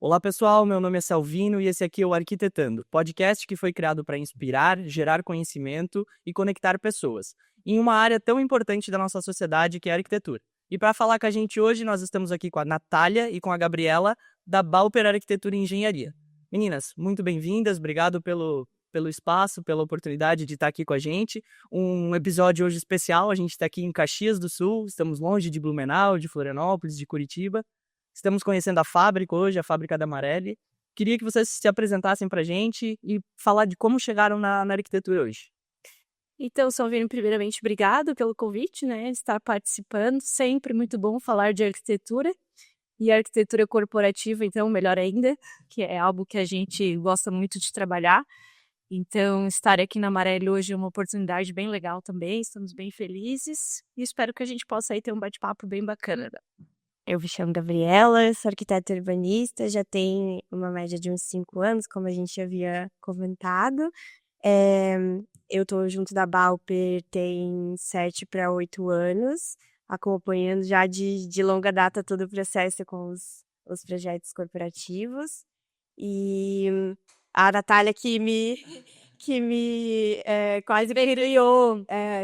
Olá pessoal, meu nome é Salvino e esse aqui é o Arquitetando, podcast que foi criado para inspirar, gerar conhecimento e conectar pessoas, em uma área tão importante da nossa sociedade que é a arquitetura. E para falar com a gente hoje, nós estamos aqui com a Natália e com a Gabriela, da Balper Arquitetura e Engenharia. Meninas, muito bem-vindas, obrigado pelo espaço, pela oportunidade de estar aqui com a gente. Um episódio hoje especial, a gente está aqui em Caxias do Sul, estamos longe de Blumenau, de Florianópolis, de Curitiba. Estamos conhecendo a fábrica hoje, a fábrica da Marelli. Queria que vocês se apresentassem para a gente e falar de como chegaram na arquitetura hoje. Então, Salvino, primeiramente, obrigado pelo convite, né, de estar participando. Sempre muito bom falar de arquitetura e arquitetura corporativa, então, melhor ainda, que é algo que a gente gosta muito de trabalhar. Então, estar aqui na Marelli hoje é uma oportunidade bem legal também, estamos bem felizes e espero que a gente possa aí ter um bate-papo bem bacana. Eu me chamo Gabriela, sou arquiteta urbanista, já tem uma média de uns 5 anos, como a gente havia comentado. Eu estou junto da Balper tem 7 para 8 anos, acompanhando já de longa data todo o processo com os projetos corporativos. E a Natália quase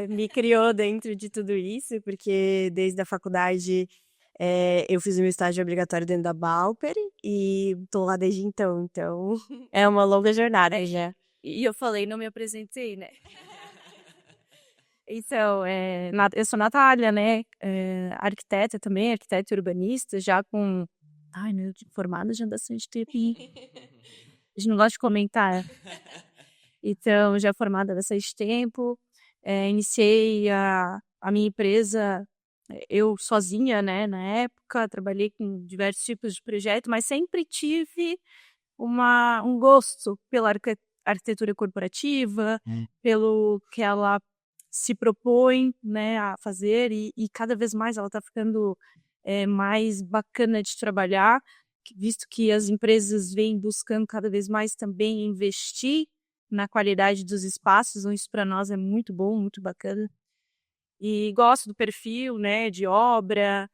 me criou dentro de tudo isso, porque desde a faculdade eu fiz o meu estágio obrigatório dentro da Balper e tô lá desde então é uma longa jornada já. E eu falei, não me apresentei, né? Então, eu sou Natália, né? Arquiteta também, arquiteta urbanista, já com... Ai, meu, formada já há bastante tempo. A gente não gosta de comentar. Então, já formada há bastante tempo. Iniciei a minha empresa, eu sozinha, né? Na época, trabalhei com diversos tipos de projeto, mas sempre tive um gosto pela arquitetura corporativa, pelo que ela se propõe, né, a fazer e cada vez mais ela está ficando mais bacana de trabalhar, visto que as empresas vêm buscando cada vez mais também investir na qualidade dos espaços, então isso para nós é muito bom, muito bacana. E gosto do perfil, né, de obra,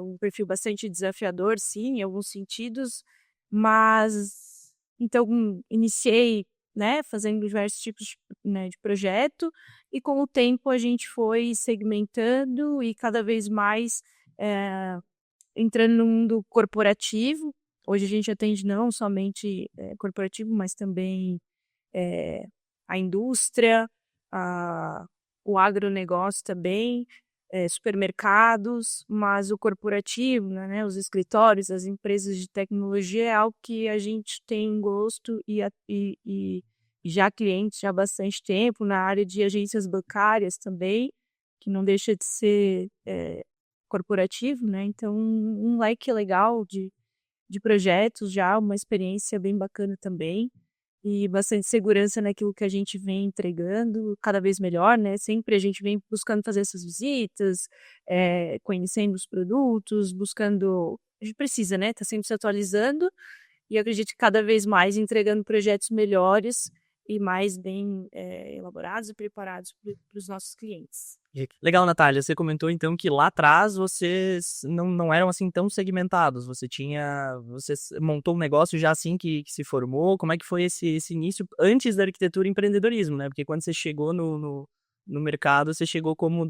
um perfil bastante desafiador, sim, em alguns sentidos, mas então iniciei, né, fazendo diversos tipos, né, de projeto e com o tempo a gente foi segmentando e cada vez mais entrando no mundo corporativo. Hoje a gente atende não somente corporativo, mas também a indústria, o agronegócio também, supermercados, mas o corporativo, né, os escritórios, as empresas de tecnologia é algo que a gente tem gosto e já clientes já há bastante tempo, na área de agências bancárias também, que não deixa de ser corporativo, né? Então, um leque legal de projetos já, uma experiência bem bacana também e bastante segurança naquilo que a gente vem entregando, cada vez melhor, né? Sempre a gente vem buscando fazer essas visitas, conhecendo os produtos, buscando... A gente precisa, né? Tá sempre se atualizando e acredito que cada vez mais entregando projetos melhores e mais bem elaborados e preparados para os nossos clientes. Legal, Natália, você comentou então que lá atrás vocês não eram assim tão segmentados, você montou um negócio já assim que se formou, como é que foi esse início antes da arquitetura e empreendedorismo, né? Porque quando você chegou no mercado, você chegou como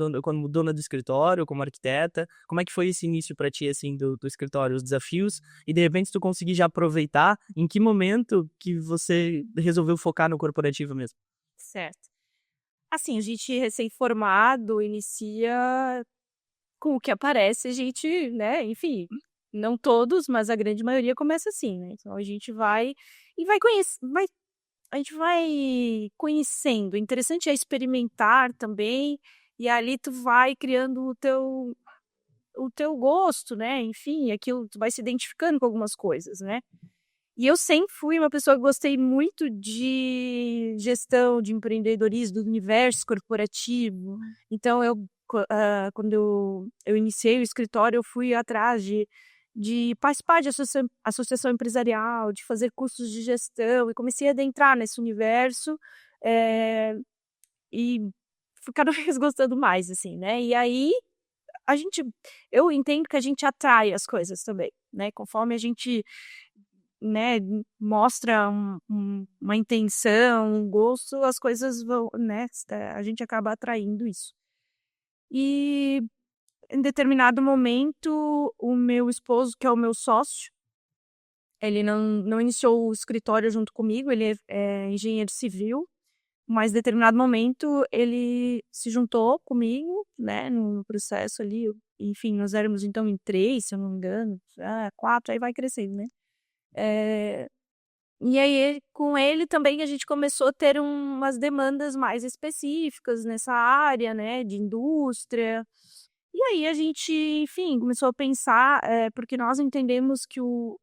dona do escritório, como arquiteta, como é que foi esse início para ti, assim, do escritório, os desafios, e de repente tu conseguir já aproveitar, em que momento que você resolveu focar no corporativo mesmo? Certo. Assim, a gente recém-formado inicia com o que aparece, a gente, né, enfim, não todos, mas a grande maioria começa assim, né? Então a gente vai e a gente vai conhecendo. O interessante é experimentar também, e ali tu vai criando o teu gosto, né? Enfim, aquilo tu vai se identificando com algumas coisas, né? E eu sempre fui uma pessoa que gostei muito de gestão, de empreendedorismo, do universo corporativo. Então, quando eu iniciei o escritório, eu fui atrás de participar de associação empresarial, de fazer cursos de gestão, e comecei a adentrar nesse universo e fui cada vez gostando mais, assim, né? E aí, eu entendo que a gente atrai as coisas também, né? Conforme a gente né, mostra uma intenção, um gosto, as coisas vão, né, a gente acaba atraindo isso. E em determinado momento, o meu esposo, que é o meu sócio, ele não iniciou o escritório junto comigo, ele é engenheiro civil, mas em determinado momento ele se juntou comigo, né, no processo ali, enfim, nós éramos então em 3, se eu não me engano, 4, aí vai crescendo, né. E aí com ele também a gente começou a ter umas demandas mais específicas nessa área, né, de indústria. E aí a gente, enfim, começou a pensar, porque nós entendemos que o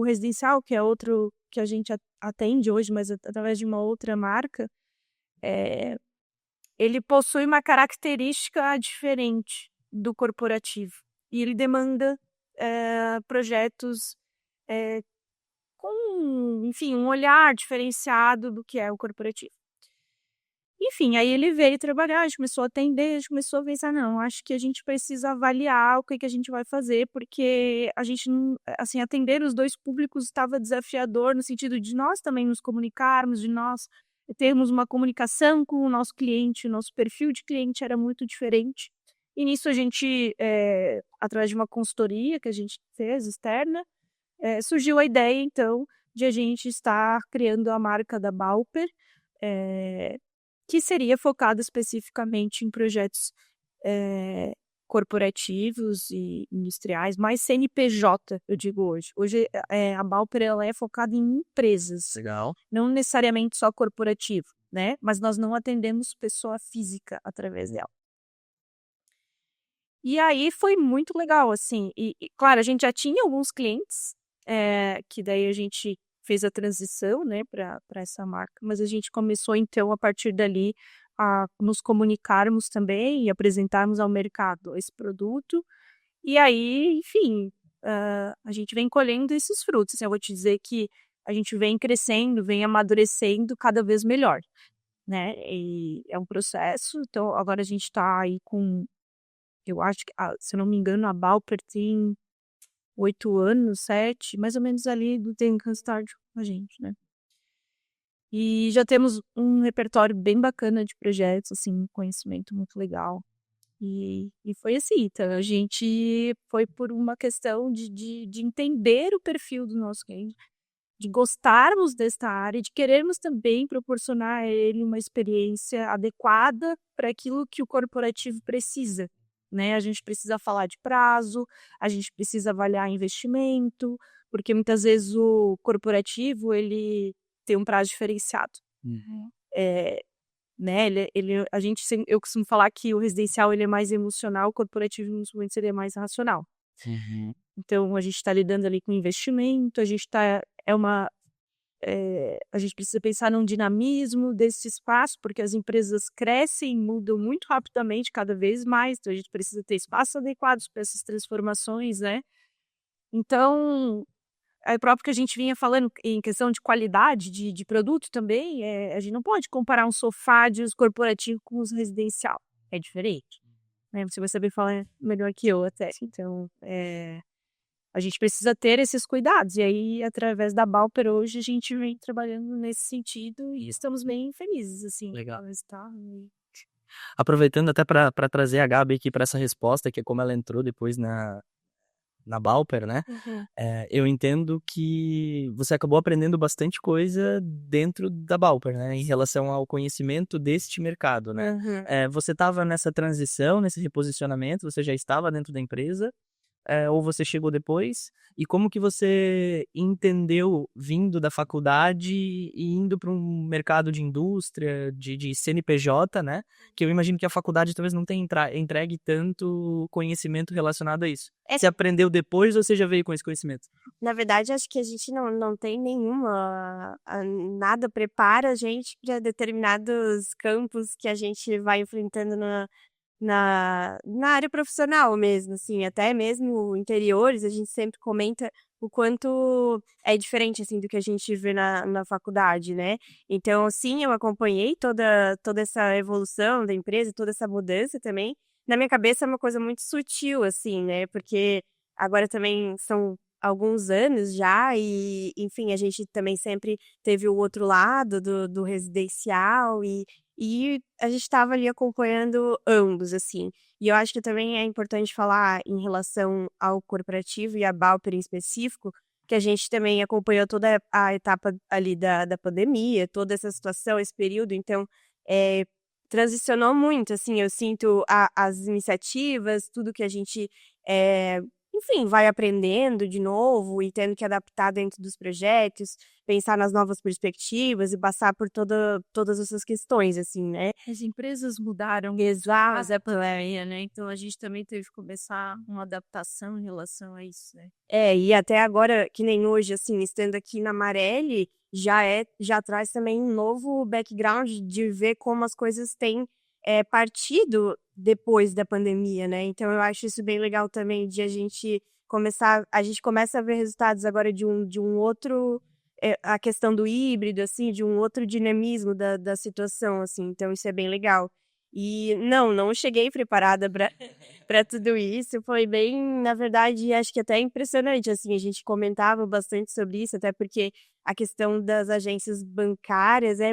residencial, que é outro que a gente atende hoje, mas através de uma outra marca, ele possui uma característica diferente do corporativo. E ele demanda projetos com, enfim, um olhar diferenciado do que é o corporativo. Enfim, aí ele veio trabalhar, a gente começou a atender, a gente começou a pensar, não, acho que a gente precisa avaliar o que a gente vai fazer, porque a gente, assim, atender os dois públicos estava desafiador no sentido de nós também nos comunicarmos, de nós termos uma comunicação com o nosso cliente, o nosso perfil de cliente era muito diferente. E nisso a gente, através de uma consultoria que a gente fez, externa, surgiu a ideia, então, de a gente estar criando a marca da Balper, que seria focada especificamente em projetos corporativos e industriais, mais CNPJ, eu digo hoje. Hoje a Balper ela é focada em empresas, Legal. não necessariamente só corporativo, né? Mas nós não atendemos pessoa física através dela. E aí foi muito legal, assim. E claro, a gente já tinha alguns clientes, que daí a gente fez a transição, né, para essa marca, mas a gente começou, então, a partir dali, a nos comunicarmos também e apresentarmos ao mercado esse produto. E aí, enfim, a gente vem colhendo esses frutos. Assim, eu vou te dizer que a gente vem crescendo, vem amadurecendo cada vez melhor, né? E é um processo. Então, agora a gente está aí com, eu acho que, se eu não me engano, a Balper tem 8 anos, 7, mais ou menos ali do tempo que start com a gente, né? E já temos um repertório bem bacana de projetos, assim, um conhecimento muito legal. E foi assim, então a gente foi por uma questão de entender o perfil do nosso cliente, de gostarmos desta área, de querermos também proporcionar a ele uma experiência adequada para aquilo que o corporativo precisa, né? A gente precisa falar de prazo, a gente precisa avaliar investimento, porque muitas vezes o corporativo ele tem um prazo diferenciado. Né? Eu costumo falar que o residencial ele é mais emocional, o corporativo seria mais racional. Então a gente está lidando ali com investimento, a gente precisa pensar num dinamismo desse espaço, porque as empresas crescem e mudam muito rapidamente cada vez mais, então a gente precisa ter espaços adequados para essas transformações, né? Então, é próprio que a gente vinha falando em questão de qualidade de produto também, a gente não pode comparar um sofá de uso corporativo com os residencial, é diferente, né? Você vai saber falar melhor que eu até. Então, a gente precisa ter esses cuidados. E aí, através da Balper, hoje, a gente vem trabalhando nesse sentido e estamos bem felizes, assim. Legal. Com o resultado. Aproveitando até para trazer a Gabi aqui para essa resposta, que é como ela entrou depois na Balper, né? Eu entendo que você acabou aprendendo bastante coisa dentro da Balper, né? Em relação ao conhecimento deste mercado, né? Você estava nessa transição, nesse reposicionamento, você já estava dentro da empresa, ou você chegou depois? E como que você entendeu vindo da faculdade e indo para um mercado de indústria, de CNPJ, né? Que eu imagino que a faculdade talvez não tenha entregue tanto conhecimento relacionado a isso. Você aprendeu depois ou você já veio com esse conhecimento? Na verdade, acho que a gente não tem nenhuma, nada prepara a gente para determinados campos que a gente vai enfrentando na área profissional mesmo, assim, até mesmo interiores, a gente sempre comenta o quanto é diferente, assim, do que a gente vê na faculdade, né? Então, sim, eu acompanhei toda essa evolução da empresa, toda essa mudança também. Na minha cabeça é uma coisa muito sutil, assim, né? Porque agora também são alguns anos já e, enfim, a gente também sempre teve o outro lado do residencial e a gente estava ali acompanhando ambos, assim. E eu acho que também é importante falar em relação ao corporativo e a Balper em específico, que a gente também acompanhou toda a etapa ali da pandemia, toda essa situação, esse período, então, transicionou muito, assim, eu sinto as iniciativas, tudo que a gente, enfim, vai aprendendo de novo e tendo que adaptar dentro dos projetos, pensar nas novas perspectivas e passar por todas essas questões, assim, né. As empresas mudaram Exato. após a pandemia, né? Então a gente também teve que começar uma adaptação em relação a isso, né? E até agora, que nem hoje, assim, estando aqui na Marelli, já traz também um novo background de ver como as coisas têm, partido depois da pandemia, né. Então eu acho isso bem legal também de a gente começa a ver resultados agora de um outro, a questão do híbrido, assim, de um outro dinamismo da situação, assim, então isso é bem legal. E não cheguei preparada para tudo isso, foi bem, na verdade, acho que até impressionante, assim, a gente comentava bastante sobre isso, até porque a questão das agências bancárias é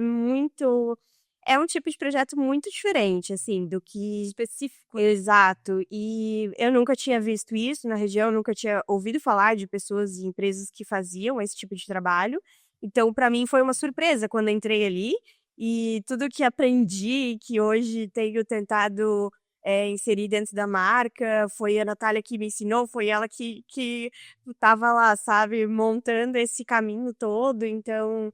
um tipo de projeto muito diferente, assim, do que específico. Exato, e eu nunca tinha visto isso na região, nunca tinha ouvido falar de pessoas e empresas que faziam esse tipo de trabalho, então para mim foi uma surpresa quando entrei ali, e tudo que aprendi, que hoje tenho tentado, inserir dentro da marca, foi a Natália que me ensinou, foi ela que estava lá, sabe, montando esse caminho todo, então,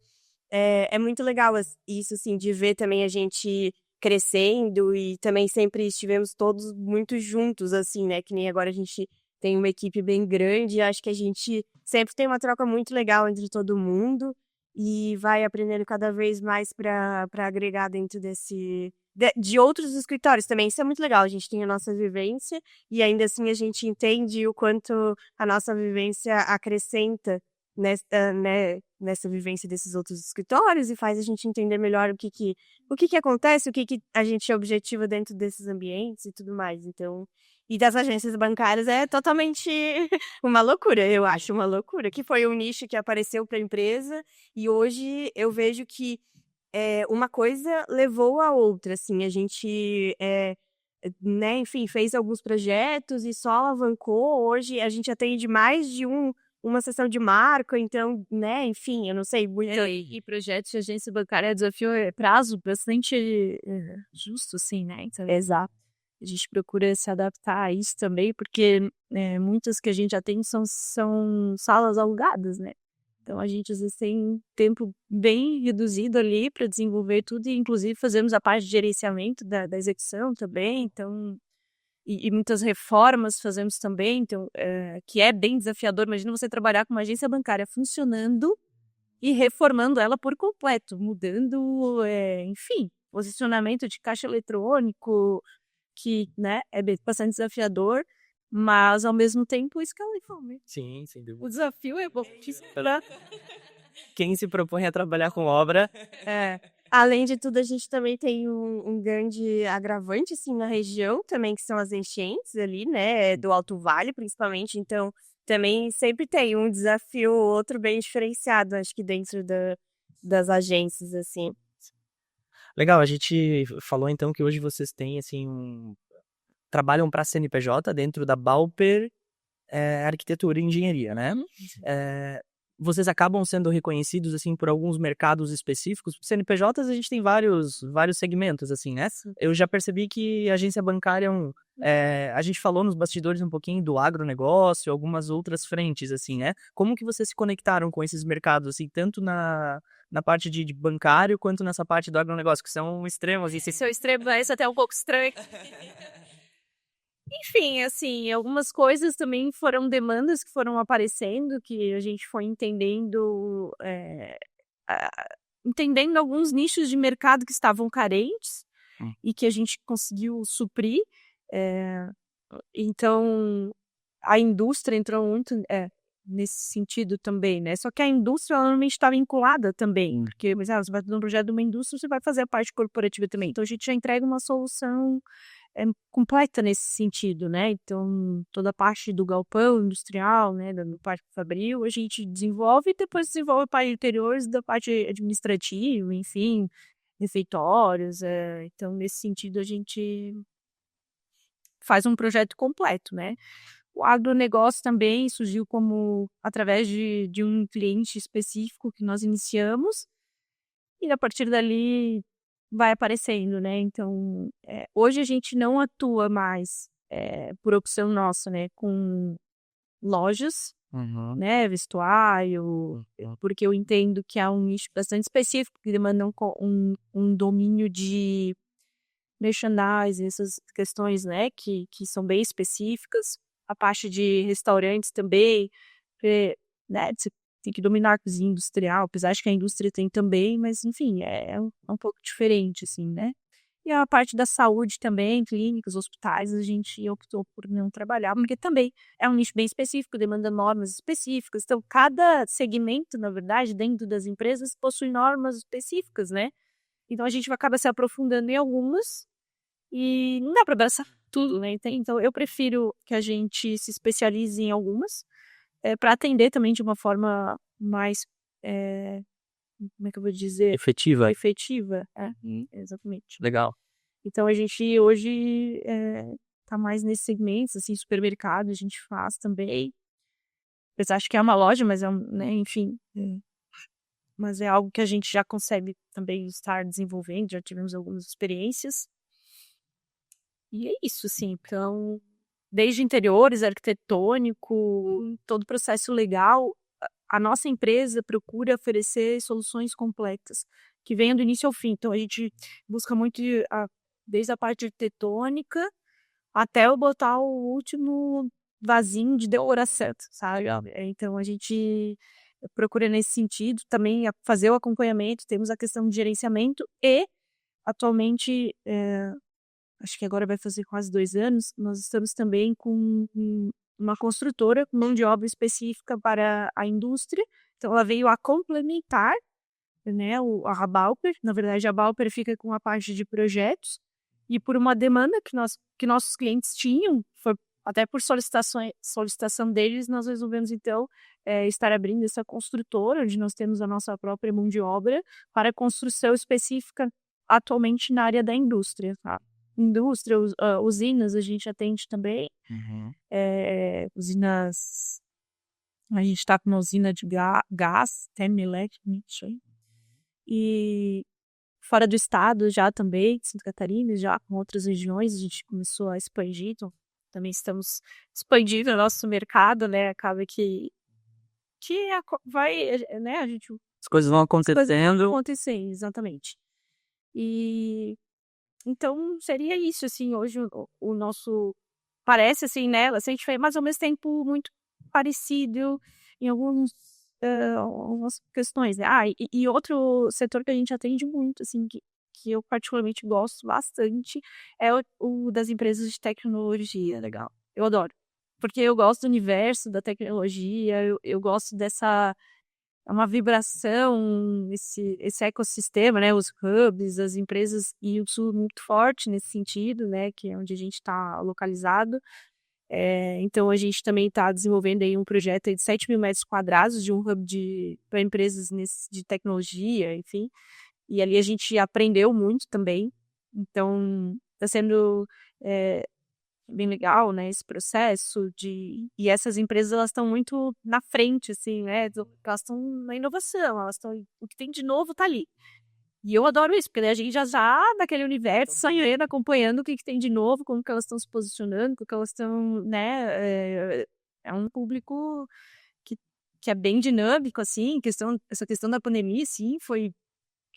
é muito legal isso, assim, de ver também a gente crescendo e também sempre estivemos todos muito juntos, assim, né, que nem agora a gente tem uma equipe bem grande e acho que a gente sempre tem uma troca muito legal entre todo mundo e vai aprendendo cada vez mais para agregar dentro de outros escritórios também, isso é muito legal, a gente tem a nossa vivência e ainda assim a gente entende o quanto a nossa vivência acrescenta nessa vivência desses outros escritórios e faz a gente entender melhor o que acontece, o que a gente objetiva dentro desses ambientes e tudo mais, então e das agências bancárias é totalmente uma loucura, eu acho uma loucura, que foi um nicho que apareceu para a empresa e hoje eu vejo que, uma coisa levou a outra, assim, a gente, né, enfim, fez alguns projetos e só alavancou, hoje a gente atende mais de uma sessão de marca, então, né, enfim, eu não sei muito. E projetos de agência bancária, desafio é prazo bastante justo, assim, né? Então, Exato. a gente procura se adaptar a isso também, porque muitas que a gente atende são salas alugadas, né? Então a gente às vezes tem tempo bem reduzido ali para desenvolver tudo e inclusive fazemos a parte de gerenciamento da execução também, então e muitas reformas fazemos também, então que é bem desafiador. Imagina você trabalhar com uma agência bancária funcionando e reformando ela por completo, mudando, enfim, posicionamento de caixa eletrônico, que, né, é bastante desafiador, mas ao mesmo tempo escala e fome. Sim, sem dúvida. O desafio é bom de esperar. Quem se propõe a trabalhar com obra, Além de tudo, a gente também tem um grande agravante, assim, na região também, que são as enchentes ali, né, do Alto Vale, principalmente, então também sempre tem um desafio ou outro bem diferenciado, acho que dentro das agências, assim. legal, a gente falou então que hoje vocês têm, assim, trabalham para a CNPJ dentro da Balper, Arquitetura e Engenharia, né? Vocês acabam sendo reconhecidos, assim, por alguns mercados específicos? CNPJs a gente tem vários segmentos, assim, né? Eu já percebi que a agência bancária a gente falou nos bastidores um pouquinho do agronegócio, algumas outras frentes, assim, né? Como que vocês se conectaram com esses mercados, assim, tanto na parte de bancário quanto nessa parte do agronegócio, que são extremos, e Seu extremo é até um pouco estranho. Enfim, assim, algumas coisas também foram demandas que foram aparecendo, que a gente foi entendendo, entendendo alguns nichos de mercado que estavam carentes e que a gente conseguiu suprir. Então, a indústria entrou muito nesse sentido também, né? Só que a indústria ela normalmente está vinculada também, porque você vai fazer um projeto de uma indústria, você vai fazer a parte corporativa também. Então, a gente já entrega uma solução completa nesse sentido, né? Então, toda a parte do galpão industrial, né, do parque fabril, a gente desenvolve e depois desenvolve a parte interiores da parte administrativa, enfim, refeitórios. Então, nesse sentido, a gente faz um projeto completo, né? O agronegócio também surgiu como através de um cliente específico que nós iniciamos e a partir dali vai aparecendo, né? Então, hoje a gente não atua mais por opção nossa, né? Com lojas, né? Vestuário, porque eu entendo que é um nicho bastante específico que demanda um domínio de merchandising, essas questões, né? Que são bem específicas. A parte de restaurantes também, né? Você tem que dominar a cozinha industrial, apesar de que a indústria tem também, mas enfim, é um pouco diferente, assim, né? E a parte da saúde também, clínicas, hospitais, a gente optou por não trabalhar, porque também é um nicho bem específico, demanda normas específicas. Então, cada segmento, na verdade, dentro das empresas, possui normas específicas, né? Então, a gente acaba se aprofundando em algumas e não dá para abraçar tudo, né? Então, eu prefiro que a gente se especialize em algumas, para atender também de uma forma mais, como é que eu vou dizer? Efetiva. Efetiva. Exatamente. Legal. Então, a gente hoje tá mais nesses segmentos, assim, supermercado a gente faz também. Apesar de que é uma loja, mas né, enfim. Mas é algo que a gente já consegue também estar desenvolvendo, já tivemos algumas experiências. E é isso, assim. Então, desde interiores, arquitetônico, todo o processo legal, a nossa empresa procura oferecer soluções completas, que venham do início ao fim. Então, a gente busca muito desde a parte arquitetônica até eu botar o último vasinho de decoração, sabe? Então, a gente procura nesse sentido também fazer o acompanhamento, temos a questão de gerenciamento e, atualmente, acho que agora vai fazer quase 2 anos, nós estamos também com uma construtora com mão de obra específica para a indústria. Então, ela veio a complementar, né, a Balper. Na verdade, a Balper fica com a parte de projetos e por uma demanda que nossos clientes tinham, até por solicitação deles, nós resolvemos, então, estar abrindo essa construtora, onde nós temos a nossa própria mão de obra para construção específica atualmente na área da indústria, tá? Indústria, usinas, a gente atende também. Usinas. A gente está com uma usina de gás, Termelec, e fora do estado já também, Santa Catarina, já com outras regiões, a gente começou a expandir, então também estamos expandindo o nosso mercado, né? Acaba que vai, né? As coisas vão acontecendo. Acontecendo, exatamente. E então, seria isso, assim, hoje o nosso, parece assim, né, a gente fez, mas ao mesmo tempo muito parecido em algumas questões, né? E outro setor que a gente atende muito, assim, que eu particularmente gosto bastante, é o das empresas de tecnologia, legal. Eu adoro, porque eu gosto do universo da tecnologia, eu gosto dessa... É uma vibração, esse ecossistema, né? Os hubs, as empresas, e o Sul muito forte nesse sentido, né? Que é onde a gente está localizado. Então, a gente também está desenvolvendo aí um projeto aí de 7.000 metros quadrados de um hub para empresas de tecnologia, enfim. E ali a gente aprendeu muito também. Então, está sendo bem legal, né, esse processo e essas empresas, elas estão muito na frente, assim, né, elas estão na inovação, o que tem de novo tá ali. E eu adoro isso, porque daí a gente já naquele universo, sonhando, acompanhando o que tem de novo, como que elas estão se posicionando, como que elas estão, né, é um público que é bem dinâmico, assim, essa questão da pandemia, sim, foi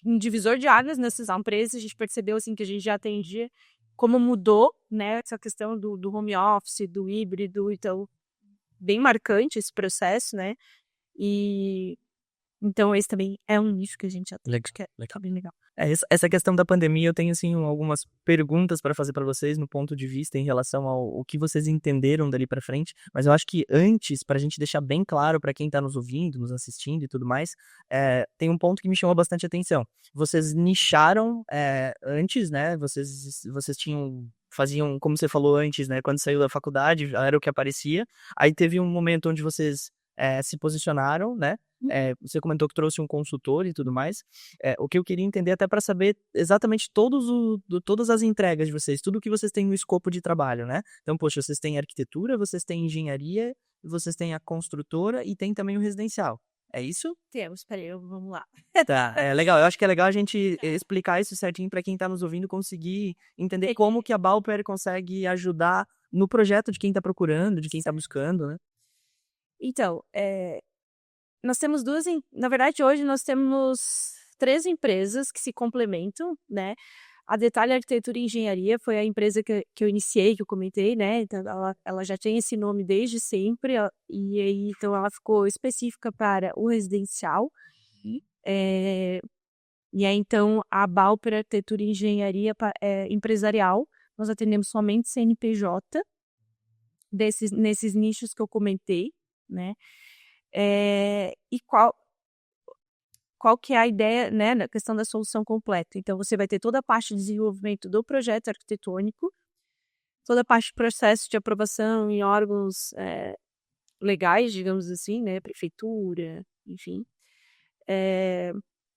um divisor de águas nessas empresas, a gente percebeu, assim, que a gente já atendia como mudou, né, essa questão do home office, do híbrido, então, bem marcante esse processo, né, e então esse também é um nicho que a gente atende, que tá bem legal. Essa questão da pandemia, eu tenho, assim, algumas perguntas para fazer para vocês no ponto de vista em relação ao que vocês entenderam dali para frente, mas eu acho que antes, para a gente deixar bem claro para quem tá nos ouvindo, nos assistindo e tudo mais, tem um ponto que me chamou bastante atenção. Vocês nicharam antes, né? Vocês tinham faziam, como você falou antes, né? Quando saiu da faculdade, era o que aparecia. Aí teve um momento onde vocês se posicionaram, né? Você comentou que trouxe um consultor e tudo mais. O que eu queria entender até para saber exatamente todas as entregas de vocês, tudo que vocês têm no escopo de trabalho, né? Então, poxa, vocês têm arquitetura, vocês têm engenharia, vocês têm a construtora e tem também o residencial. É isso? Temos, peraí, vamos lá. Tá, é legal. Eu acho que é legal a gente explicar isso certinho para quem tá nos ouvindo conseguir entender como que a Balper consegue ajudar no projeto de quem tá procurando, de quem tá buscando, né? Então, nós temos na verdade, hoje nós temos 3 empresas que se complementam, né? A Detalhe Arquitetura e Engenharia foi a empresa que eu iniciei, que eu comentei, né? Então, ela já tem esse nome desde sempre, e aí, então, ela ficou específica para o residencial. E aí, então, a Balper Arquitetura e Engenharia empresarial, nós atendemos somente CNPJ, nesses nichos que eu comentei, né? E qual que é a ideia, né, na questão da solução completa? Então, você vai ter toda a parte de desenvolvimento do projeto arquitetônico, toda a parte de processo de aprovação em órgãos legais, digamos assim, né, prefeitura, enfim.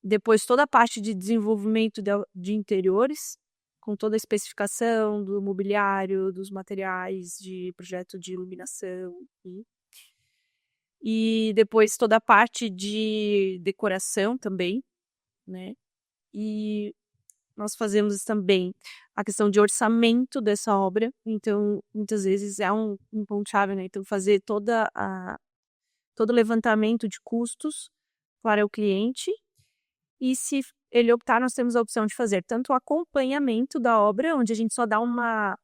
Depois, toda a parte de desenvolvimento de interiores, com toda a especificação do mobiliário, dos materiais de projeto de iluminação, enfim. E depois toda a parte de decoração também, né? E nós fazemos também a questão de orçamento dessa obra. Então, muitas vezes é um ponto-chave, né? Então, fazer todo o levantamento de custos para o cliente. E se ele optar, nós temos a opção de fazer tanto o acompanhamento da obra, onde a gente só dá uma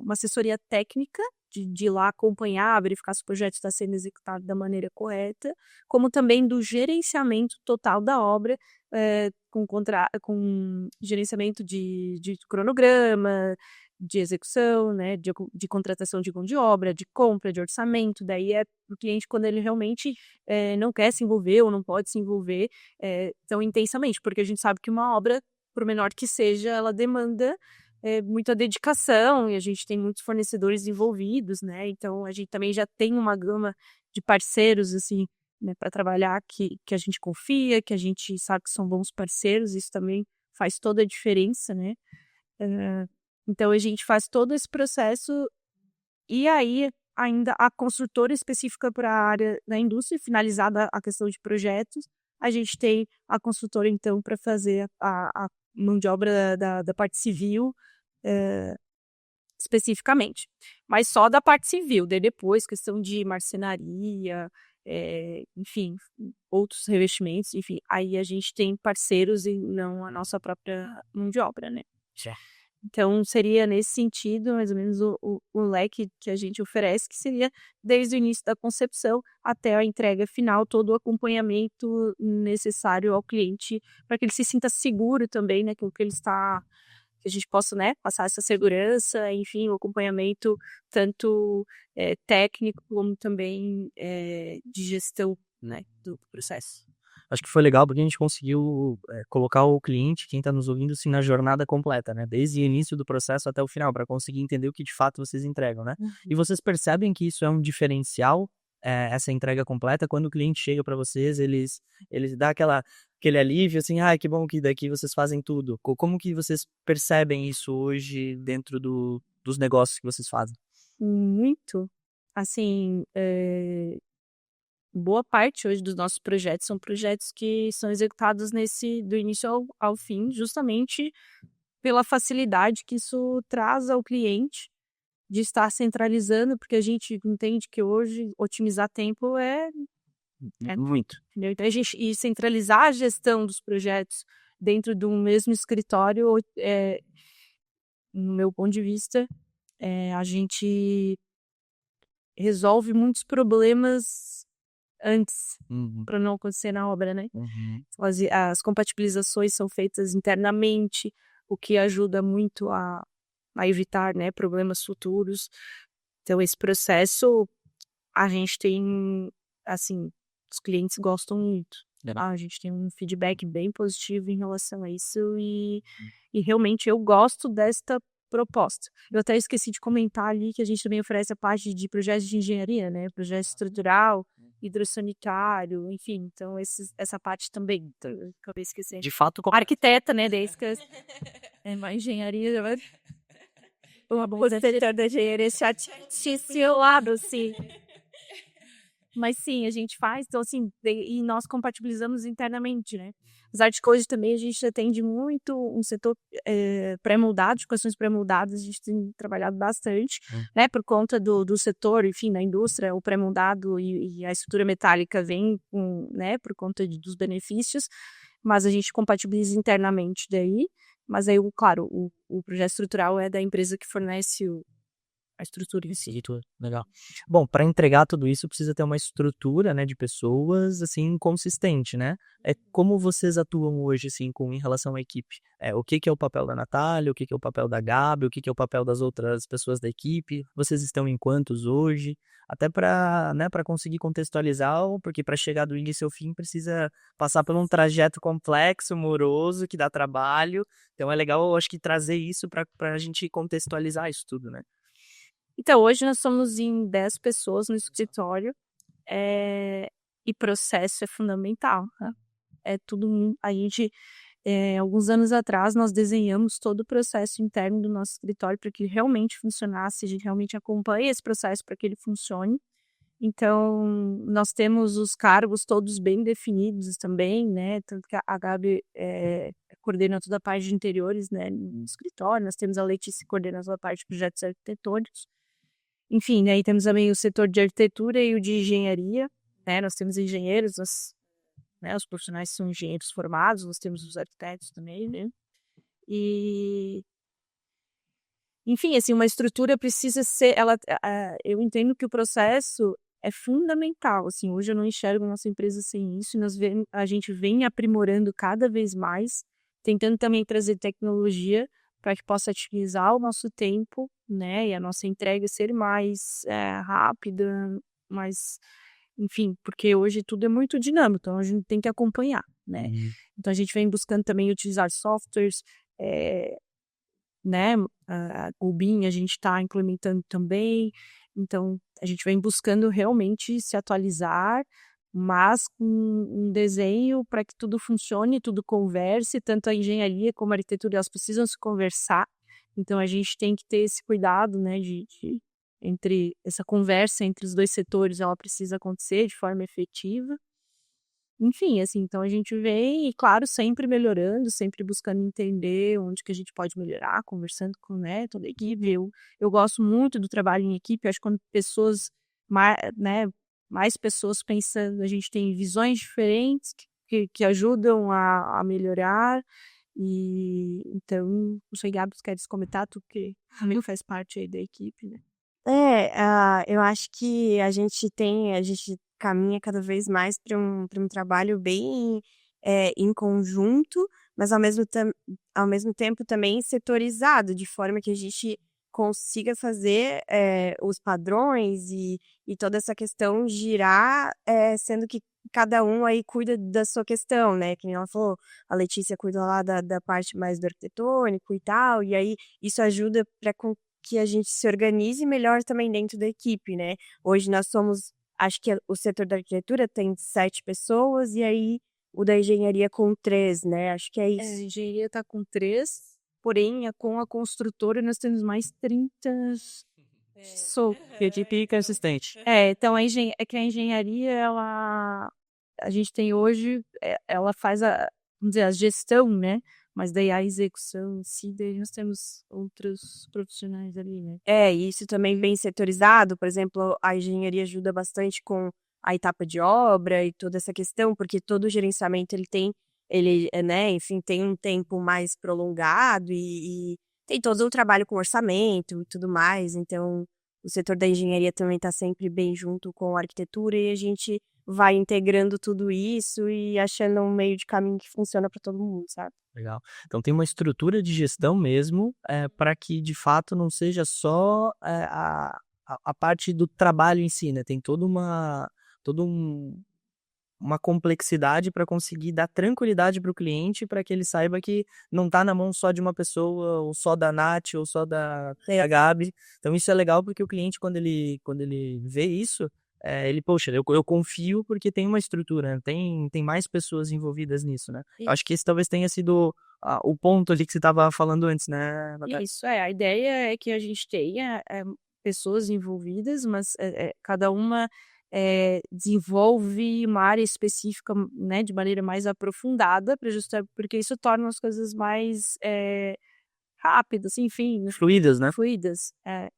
assessoria técnica, de ir lá acompanhar, verificar se o projeto está sendo executado da maneira correta, como também do gerenciamento total da obra, com gerenciamento de cronograma, de execução, né, de contratação de mão de obra, de compra, de orçamento. Daí é o cliente quando ele realmente não quer se envolver ou não pode se envolver tão intensamente, porque a gente sabe que uma obra, por menor que seja, ela demanda muita dedicação, e a gente tem muitos fornecedores envolvidos, né? Então a gente também já tem uma gama de parceiros, assim, né, para trabalhar que a gente confia, que a gente sabe que são bons parceiros. Isso também faz toda a diferença, né? Então a gente faz todo esse processo, e aí ainda a construtora específica para a área da indústria, finalizada a questão de projetos, a gente tem a construtora, então, para fazer a mão de obra da parte civil, especificamente. Mas só da parte civil, daí depois, questão de marcenaria, enfim, outros revestimentos, enfim, aí a gente tem parceiros e não a nossa própria mão de obra, né? Então, seria nesse sentido, mais ou menos, o leque que a gente oferece, que seria desde o início da concepção até a entrega final, todo o acompanhamento necessário ao cliente, para que ele se sinta seguro também, né, que ele está, que a gente possa, né, passar essa segurança, enfim, o acompanhamento tanto técnico como também de gestão, né, do processo. Acho que foi legal porque a gente conseguiu colocar o cliente, quem está nos ouvindo, assim, na jornada completa, né? Desde o início do processo até o final, para conseguir entender o que de fato vocês entregam, né? E vocês percebem que isso é um diferencial, essa entrega completa, quando o cliente chega para vocês, eles dão aquele alívio, assim, que bom que daqui vocês fazem tudo. Como que vocês percebem isso hoje dentro dos negócios que vocês fazem? Muito. Assim, boa parte hoje dos nossos projetos são projetos que são executados do início ao fim, justamente pela facilidade que isso traz ao cliente de estar centralizando, porque a gente entende que hoje otimizar tempo Muito. entendeu? Então, e centralizar a gestão dos projetos dentro de um mesmo escritório, no meu ponto de vista, a gente resolve muitos problemas antes, para não acontecer na obra, né? As compatibilizações são feitas internamente, o que ajuda muito a evitar, né, problemas futuros. Então, esse processo, a gente tem, assim, os clientes gostam muito. A gente tem um feedback bem positivo em relação a isso, e realmente eu gosto proposta. Eu até esqueci de comentar ali que a gente também oferece a parte de projetos de engenharia, né? Projeto estrutural, hidrossanitário, enfim. Então, essa parte também, acabei esquecendo. De fato, Arquiteta, né? Desde que é uma engenharia, uma boa setor da engenharia chatíssimo lado, sim. Mas sim, a gente faz, então assim, e nós compatibilizamos internamente, né? As Art Code também a gente atende muito um setor pré-moldado, de questões pré-moldadas, a gente tem trabalhado bastante, né? Por conta do setor, enfim, da indústria, o pré-moldado e a estrutura metálica vem com, né? Por conta dos benefícios, mas a gente compatibiliza internamente daí, mas aí, claro, o projeto estrutural é da empresa que fornece a estrutura em si. Legal. Bom, para entregar tudo isso precisa ter uma estrutura, né, de pessoas assim consistente, né? Como vocês atuam hoje assim em relação à equipe? O que é o papel da Natália, o que é o papel da Gabi, o que é o papel das outras pessoas da equipe? Vocês estão em quantos hoje? Até para, né, para conseguir contextualizar, porque para chegar do início ao fim precisa passar por um trajeto complexo, moroso, que dá trabalho. Então é legal, eu acho que trazer isso para a gente contextualizar isso tudo, né? Então, hoje nós somos em 10 pessoas no escritório, e processo é fundamental, né? É tudo, a gente, alguns anos atrás, nós desenhamos todo o processo interno do nosso escritório para que ele realmente funcionasse, a gente realmente acompanha esse processo para que ele funcione. Então, nós temos os cargos todos bem definidos também, né? Tanto que a Gabi coordena toda a parte de interiores, né, no escritório, nós temos a Letícia que coordena toda a parte de projetos arquitetônicos. Enfim, né, e temos também o setor de arquitetura e o de engenharia, né? Nós temos engenheiros, né, os profissionais são engenheiros formados, nós temos os arquitetos também, né? E, enfim, assim, uma estrutura precisa ser, eu entendo que o processo é fundamental, assim, hoje eu não enxergo nossa empresa sem isso, e a gente vem aprimorando cada vez mais, tentando também trazer tecnologia para que possa otimizar o nosso tempo, né, e a nossa entrega ser mais rápida, mais, enfim, porque hoje tudo é muito dinâmico, então a gente tem que acompanhar, né. Então a gente vem buscando também utilizar softwares, né, o BIM a gente está implementando também, então a gente vem buscando realmente se atualizar, mas com um desenho para que tudo funcione, tudo converse, tanto a engenharia como a arquitetura, elas precisam se conversar, então a gente tem que ter esse cuidado, né, entre essa conversa entre os dois setores, ela precisa acontecer de forma efetiva. Enfim, assim, então a gente vem e, claro, sempre melhorando, sempre buscando entender onde que a gente pode melhorar, conversando com, né, toda a equipe. Eu gosto muito do trabalho em equipe, acho que quando pessoas, né, mais pessoas pensando, a gente tem visões diferentes que ajudam a melhorar. E então, não sei, Gabi, você quer comentar, tu que também faz parte aí da equipe, né? Eu acho que a gente caminha cada vez mais para um trabalho bem em conjunto, mas ao mesmo tempo também setorizado, de forma que a gente consiga fazer os padrões e toda essa questão girar, sendo que cada um aí cuida da sua questão, né? Que nem ela falou, a Letícia cuida lá da parte mais do arquitetônico e tal, e aí isso ajuda para que a gente se organize melhor também dentro da equipe, né? Hoje nós somos, acho que o setor da arquitetura tem 7 pessoas e aí o da engenharia com 3, né? Acho que é isso. A engenharia está com 3, porém com a construtora nós temos mais 30 pessoas. Que a equipe consistente. Então é que a engenharia, a gente tem hoje, ela faz vamos dizer, a gestão, né? Mas daí a execução em si, daí nós temos outros profissionais ali, né? Isso também bem setorizado, por exemplo, a engenharia ajuda bastante com a etapa de obra e toda essa questão, porque todo o gerenciamento né, enfim, tem um tempo mais prolongado e tem todo o trabalho com orçamento e tudo mais, então o setor da engenharia também está sempre bem junto com a arquitetura e a gente vai integrando tudo isso e achando um meio de caminho que funciona para todo mundo, sabe? Legal. Então tem uma estrutura de gestão mesmo, para que de fato não seja só a parte do trabalho em si, né? Tem todo um uma complexidade para conseguir dar tranquilidade para o cliente, para que ele saiba que não está na mão só de uma pessoa, ou só da Nath, ou só da Gabi. Então isso é legal porque o cliente, quando ele vê isso, ele, poxa, eu confio porque tem uma estrutura, né? tem mais pessoas envolvidas nisso, né? Eu acho que esse talvez tenha sido o ponto ali que você estava falando antes, né, Natália? Isso, a ideia é que a gente tenha pessoas envolvidas, mas cada uma desenvolve uma área específica, né, de maneira mais aprofundada, porque isso torna as coisas mais rápidas, enfim, Fluídas, né? fluidas.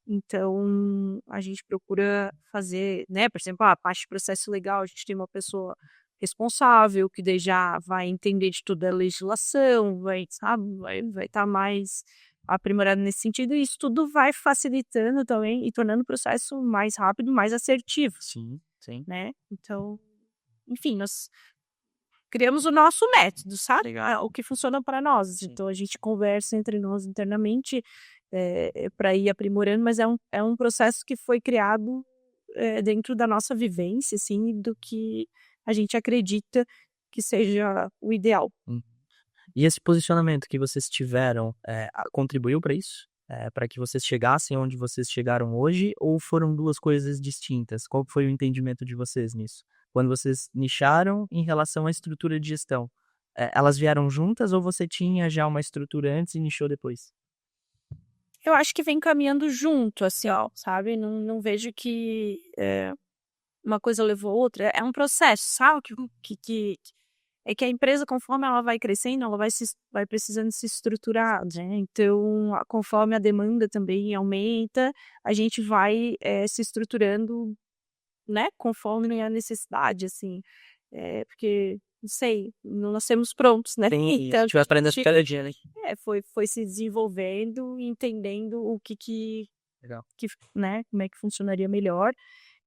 Então, a gente procura fazer, né, por exemplo, a parte de processo legal, a gente tem uma pessoa responsável, que daí já vai entender de toda a legislação, vai estar mais aprimorado nesse sentido, e isso tudo vai facilitando também e tornando o processo mais rápido, mais assertivo, Sim, sim. né? Então, enfim, nós criamos o nosso método, sabe? O que funciona para nós. Sim. Então, a gente conversa entre nós internamente para ir aprimorando, mas é um processo que foi criado dentro da nossa vivência, assim, do que a gente acredita que seja o ideal. E esse posicionamento que vocês tiveram contribuiu para isso? Para que vocês chegassem onde vocês chegaram hoje? Ou foram duas coisas distintas? Qual foi o entendimento de vocês nisso? Quando vocês nicharam em relação à estrutura de gestão, elas vieram juntas ou você tinha já uma estrutura antes e nichou depois? Eu acho que vem caminhando junto, assim, ó, sabe? Não vejo que uma coisa levou a outra. É um processo, sabe? É que a empresa, conforme ela vai crescendo, ela vai precisando se estruturar, né? Então, conforme a demanda também aumenta, a gente vai se estruturando, né? Conforme a necessidade, assim. Porque, não sei, não nascemos prontos, né? Sim, Então, se tivesse aprendendo cada dia, né? foi se desenvolvendo, entendendo o Legal. né? Como é que funcionaria melhor.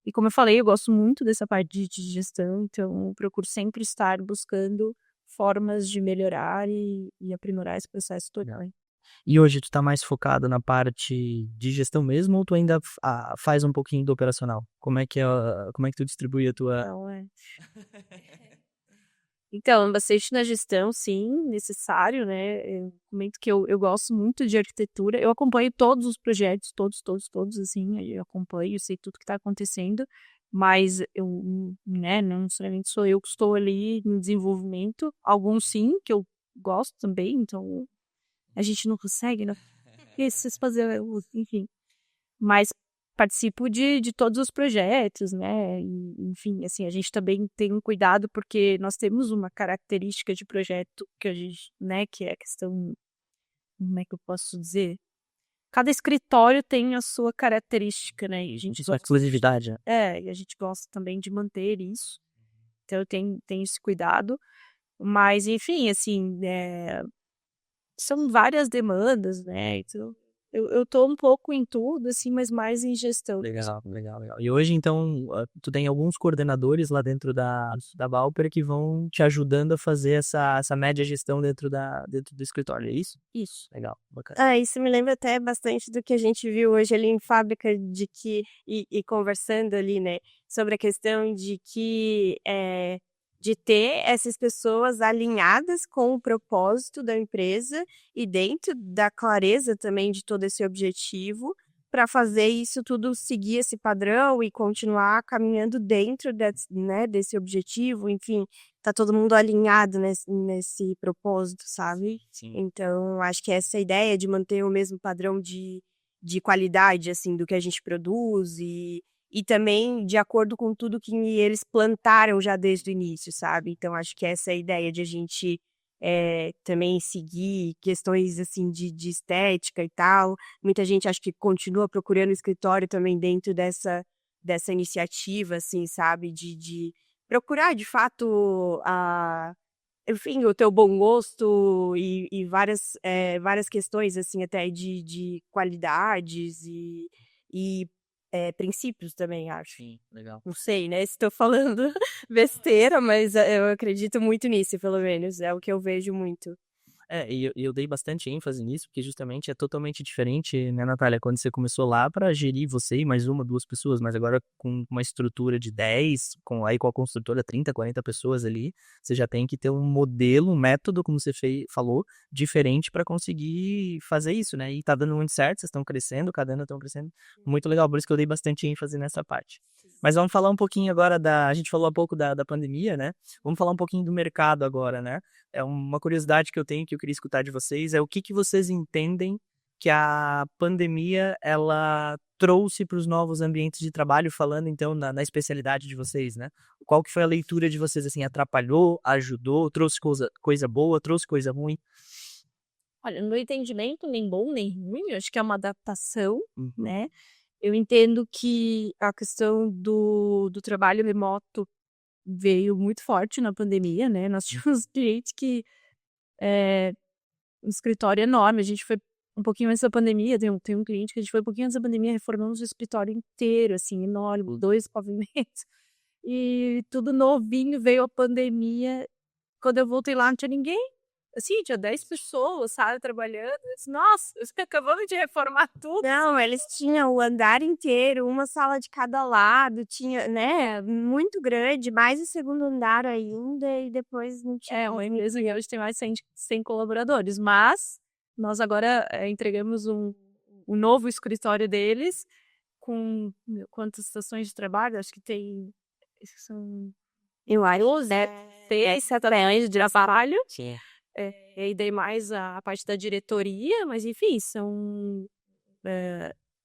E como eu falei, eu gosto muito dessa parte de gestão, então eu procuro sempre estar buscando formas de melhorar e aprimorar esse processo todo. Legal. E hoje tu tá mais focado na parte de gestão mesmo ou tu ainda faz um pouquinho do operacional? Como é que tu distribui a tua... Então, bastante na gestão, sim, necessário, né? Eu comento que eu gosto muito de arquitetura. Eu acompanho todos os projetos, todos, assim, eu acompanho, eu sei tudo que está acontecendo, mas eu, né, não necessariamente sou eu que estou ali no desenvolvimento. Alguns sim, que eu gosto também, então a gente não consegue, né? Esses fazer, enfim. Mas participo de todos os projetos, né? E, enfim, assim, a gente também tem um cuidado porque nós temos uma característica de projeto que a gente, né, que é a questão, como é que eu posso dizer? Cada escritório tem a sua característica, né? E a gente Sua exclusividade, né? e a gente gosta também de manter isso. Então eu tenho esse cuidado. Mas, enfim, assim, são várias demandas, né? Então, eu tô um pouco em tudo, assim, mas mais em gestão. Legal. E hoje, então, tu tem alguns coordenadores lá dentro da Valper que vão te ajudando a fazer essa média gestão dentro do escritório, é isso? Isso. Legal, bacana. Isso me lembra até bastante do que a gente viu hoje ali em fábrica e conversando ali, né, sobre a questão de que de ter essas pessoas alinhadas com o propósito da empresa e dentro da clareza também de todo esse objetivo, para fazer isso tudo seguir esse padrão e continuar caminhando dentro né, desse objetivo, enfim, tá todo mundo alinhado nesse propósito, sabe? Sim. Então, acho que essa ideia de manter o mesmo padrão de qualidade, assim, do que a gente produz e também de acordo com tudo que eles plantaram já desde o início, sabe? Então, acho que essa é a ideia de a gente também seguir questões, assim, de estética e tal. Muita gente acho que continua procurando escritório também dentro dessa iniciativa, assim, sabe? De procurar, de fato, enfim, o teu bom gosto e várias questões, assim, até de qualidades e princípios também, acho. Sim, legal. Não sei, né, se estou falando besteira, mas eu acredito muito nisso, pelo menos, é o que eu vejo muito. E eu dei bastante ênfase nisso, porque justamente é totalmente diferente, né, Natália, quando você começou lá para gerir você e mais uma, duas pessoas, mas agora com uma estrutura de 10, aí com a construtora 30, 40 pessoas ali, você já tem que ter um modelo, um método, como você falou, diferente para conseguir fazer isso, né? E tá dando muito certo, vocês estão crescendo, cada ano estão crescendo, muito legal, por isso que eu dei bastante ênfase nessa parte. Mas vamos falar um pouquinho agora a gente falou há pouco da pandemia, né? Vamos falar um pouquinho do mercado agora, né? É uma curiosidade que eu tenho, que eu queria escutar de vocês, é o que vocês entendem que a pandemia, ela trouxe para os novos ambientes de trabalho, falando então na especialidade de vocês, né? Qual que foi a leitura de vocês, assim, atrapalhou, ajudou, trouxe coisa boa, trouxe coisa ruim? Olha, no meu entendimento, nem bom nem ruim, eu acho que é uma adaptação, Uhum. né? Eu entendo que a questão do trabalho remoto veio muito forte na pandemia, né? Nós tínhamos clientes que um escritório enorme, a gente foi um pouquinho antes da pandemia, tem um cliente que a gente foi um pouquinho antes da pandemia, reformamos o escritório inteiro, assim, enorme, 2 pavimentos, e tudo novinho, veio a pandemia, quando eu voltei lá não tinha ninguém, assim, tinha 10 pessoas, sabe, trabalhando, eu disse, nossa, acabamos de reformar tudo. Não, eles tinham o andar inteiro, uma sala de cada lado, tinha, né, muito grande, mais o segundo andar ainda, e depois não tinha. Uma empresa que hoje tem mais de 100 colaboradores, mas nós agora entregamos um novo escritório deles com quantas estações de trabalho? Acho que tem são Eu acho. 12, né? 6 estações de trabalho. Sim. E daí mais a parte da diretoria, mas enfim, são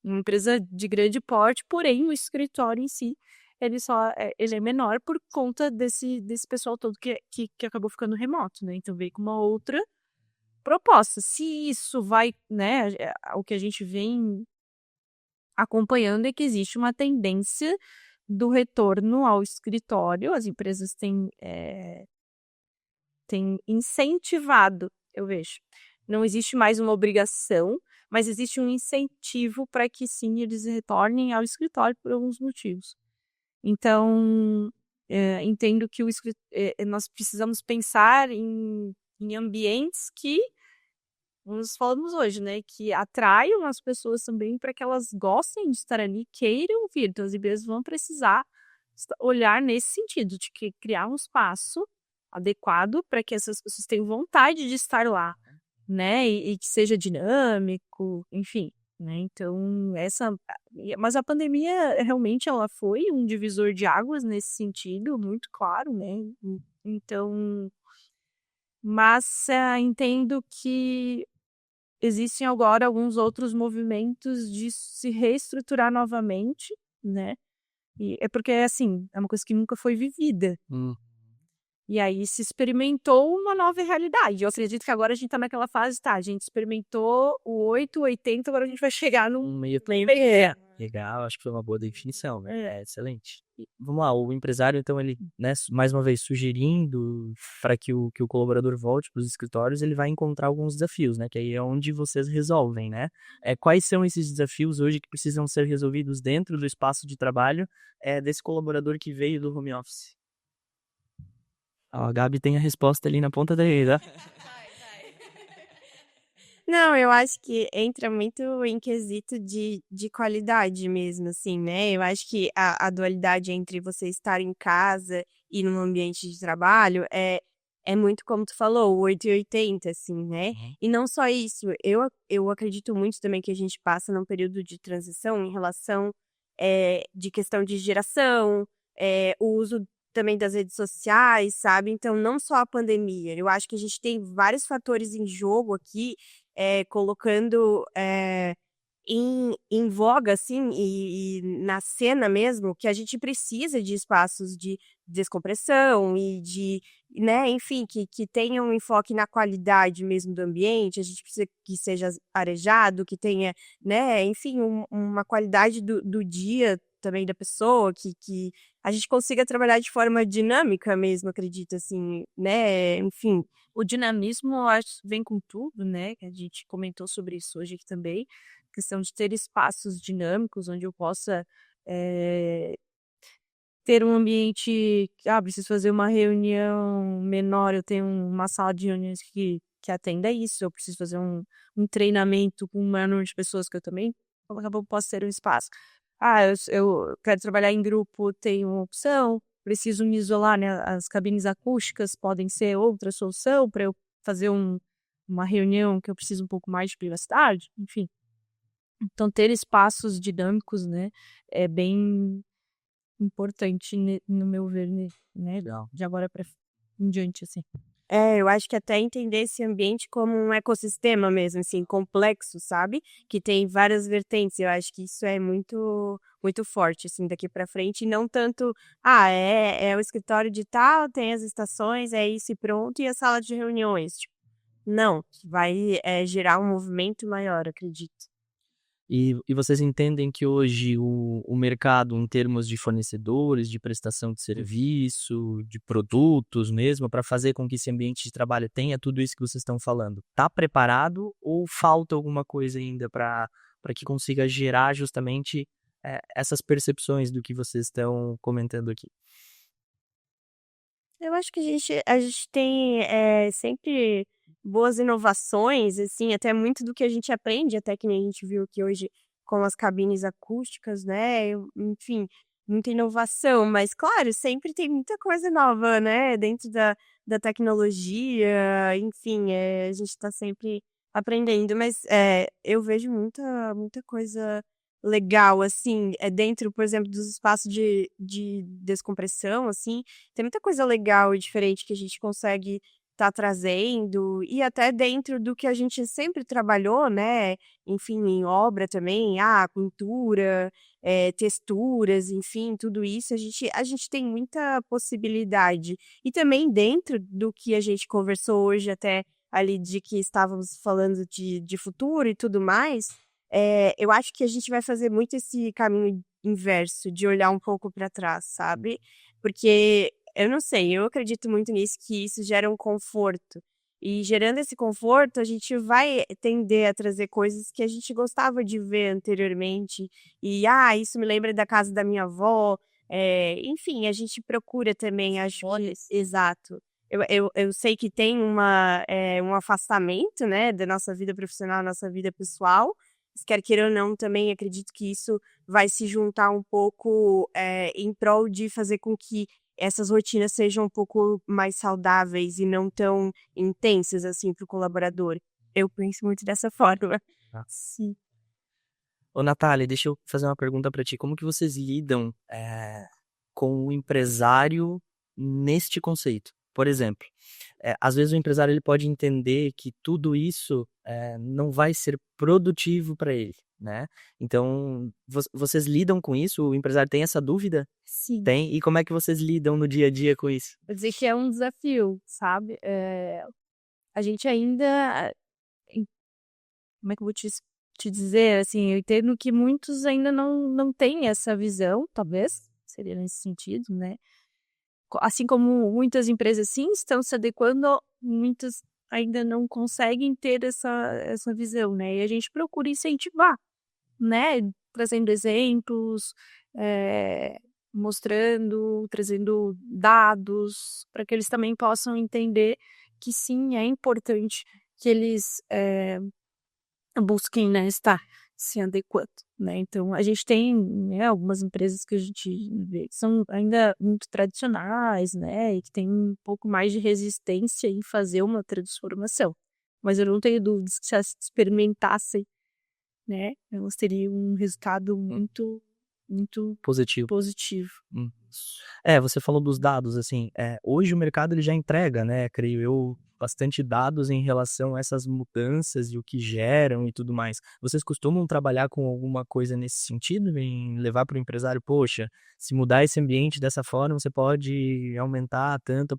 uma empresa de grande porte, porém o escritório em si ele é menor por conta desse pessoal todo que acabou ficando remoto, né? Então veio com uma outra proposta. Se isso vai, né? O que a gente vem acompanhando é que existe uma tendência do retorno ao escritório. As empresas têm incentivado, eu vejo. Não existe mais uma obrigação, mas existe um incentivo para que sim eles retornem ao escritório por alguns motivos. Então, entendo que nós precisamos pensar em ambientes que, como nós falamos hoje, né, que atraiam as pessoas também para que elas gostem de estar ali, queiram vir. Então, as empresas vão precisar olhar nesse sentido, de que criar um espaço adequado para que essas pessoas tenham vontade de estar lá, né, e que seja dinâmico, enfim, né, então mas a pandemia realmente ela foi um divisor de águas nesse sentido, muito claro, né, então, mas entendo que existem agora alguns outros movimentos de se reestruturar novamente, né, e é porque, assim, é uma coisa que nunca foi vivida. E aí se experimentou uma nova realidade. Eu acredito que agora a gente tá naquela fase, tá, a gente experimentou o 8, 80, agora a gente vai chegar num meio meio. legal, acho que foi uma boa definição, né? É excelente. E, vamos lá, o empresário, então, ele, né, mais uma vez, sugerindo para que o colaborador volte para os escritórios, ele vai encontrar alguns desafios, né? Que aí é onde vocês resolvem, né? Quais são esses desafios hoje que precisam ser resolvidos dentro do espaço de trabalho desse colaborador que veio do home office? A Gabi tem a resposta ali na ponta da orelha. Não, eu acho que entra muito em quesito de qualidade mesmo, assim, né? Eu acho que a dualidade entre você estar em casa e num ambiente de trabalho é muito como tu falou, o 8 e 80, assim, né? E não só isso, eu acredito muito também que a gente passa num período de transição em relação de questão de geração, o uso também das redes sociais, sabe? Então, não só a pandemia, eu acho que a gente tem vários fatores em jogo aqui, colocando em voga, assim, e na cena mesmo, que a gente precisa de espaços de descompressão e de, né, enfim, que tenham um enfoque na qualidade mesmo do ambiente, a gente precisa que seja arejado, que tenha, né, enfim, uma qualidade do dia também da pessoa, que a gente consiga trabalhar de forma dinâmica mesmo, acredito, assim, né, enfim. O dinamismo, eu acho, vem com tudo, né? A gente comentou sobre isso hoje aqui também. Questão de ter espaços dinâmicos onde eu possa ter um ambiente. Preciso fazer uma reunião menor. Eu tenho uma sala de reuniões que que atenda a isso. Eu preciso fazer um treinamento com um número de pessoas que eu também posso ter um espaço. Eu quero trabalhar em grupo, tem uma opção. Preciso me isolar, né? As cabines acústicas podem ser outra solução para eu fazer uma reunião que eu preciso um pouco mais de privacidade, enfim. Então, ter espaços dinâmicos, né, é bem importante, no meu ver, né, Legal. de agora para em diante, assim. Eu acho que até entender esse ambiente como um ecossistema mesmo, assim, complexo, sabe? Que tem várias vertentes. Eu acho que isso é muito, muito forte, assim, daqui para frente. E não tanto, é o escritório de tal, tem as estações, é isso e pronto, e a sala de reuniões. Tipo, não, vai gerar um movimento maior, acredito. E vocês entendem que hoje o mercado, em termos de fornecedores, de prestação de serviço, de produtos mesmo, para fazer com que esse ambiente de trabalho tenha tudo isso que vocês estão falando, está preparado ou falta alguma coisa ainda para que consiga gerar justamente essas percepções do que vocês estão comentando aqui? Eu acho que a gente tem, sempre boas inovações, assim, até muito do que a gente aprende, até que nem a gente viu aqui hoje com as cabines acústicas, né, enfim, muita inovação, mas claro, sempre tem muita coisa nova, né, dentro da tecnologia, enfim, a gente está sempre aprendendo, mas, eu vejo muita coisa legal, assim, dentro, por exemplo, dos espaços de descompressão, assim, tem muita coisa legal e diferente que a gente consegue estar trazendo, e até dentro do que a gente sempre trabalhou, né, enfim, em obra também, pintura, texturas, enfim, tudo isso, a gente tem muita possibilidade. E também dentro do que a gente conversou hoje até ali de que estávamos falando de futuro e tudo mais, eu acho que a gente vai fazer muito esse caminho inverso, de olhar um pouco para trás, sabe. Porque, eu não sei, eu acredito muito nisso, que isso gera um conforto. E gerando esse conforto, a gente vai tender a trazer coisas que a gente gostava de ver anteriormente. E, isso me lembra da casa da minha avó. Enfim, a gente procura também, acho que exato. Eu sei que tem um afastamento, né, da nossa vida profissional, nossa vida pessoal, mas quer queira ou não, também acredito que isso vai se juntar um pouco, em prol de fazer com que essas rotinas sejam um pouco mais saudáveis e não tão intensas, assim, para o colaborador. Eu penso muito dessa forma. Tá. Sim. Ô, Natália, deixa eu fazer uma pergunta para ti. Como que vocês lidam com o empresário neste conceito? Por exemplo, às vezes o empresário ele pode entender que tudo isso não vai ser produtivo para ele, né? Então, vocês lidam com isso? O empresário tem essa dúvida? Sim. Tem. E como é que vocês lidam no dia a dia com isso? Vou dizer que é um desafio, sabe. A gente ainda como é que eu vou te dizer, assim, eu entendo que muitos ainda não têm essa visão, talvez, seria nesse sentido, né. Assim como muitas empresas, sim, estão se adequando, muitas ainda não conseguem ter essa visão, né, e a gente procura incentivar, né, trazendo exemplos, eh, mostrando, trazendo dados, para que eles também possam entender que sim, é importante que eles, busquem, né, estar se adequando, né. Então a gente tem, né, algumas empresas que a gente vê que são ainda muito tradicionais, né, e que tem um pouco mais de resistência em fazer uma transformação. Mas eu não tenho dúvidas que se elas experimentassem, né, elas teriam um resultado muito, muito Positivo. positivo. Você falou dos dados, assim, hoje o mercado ele já entrega, né, creio eu, bastante dados em relação a essas mudanças e o que geram e tudo mais. Vocês costumam trabalhar com alguma coisa nesse sentido, em levar para o empresário, poxa, se mudar esse ambiente dessa forma, você pode aumentar tanto a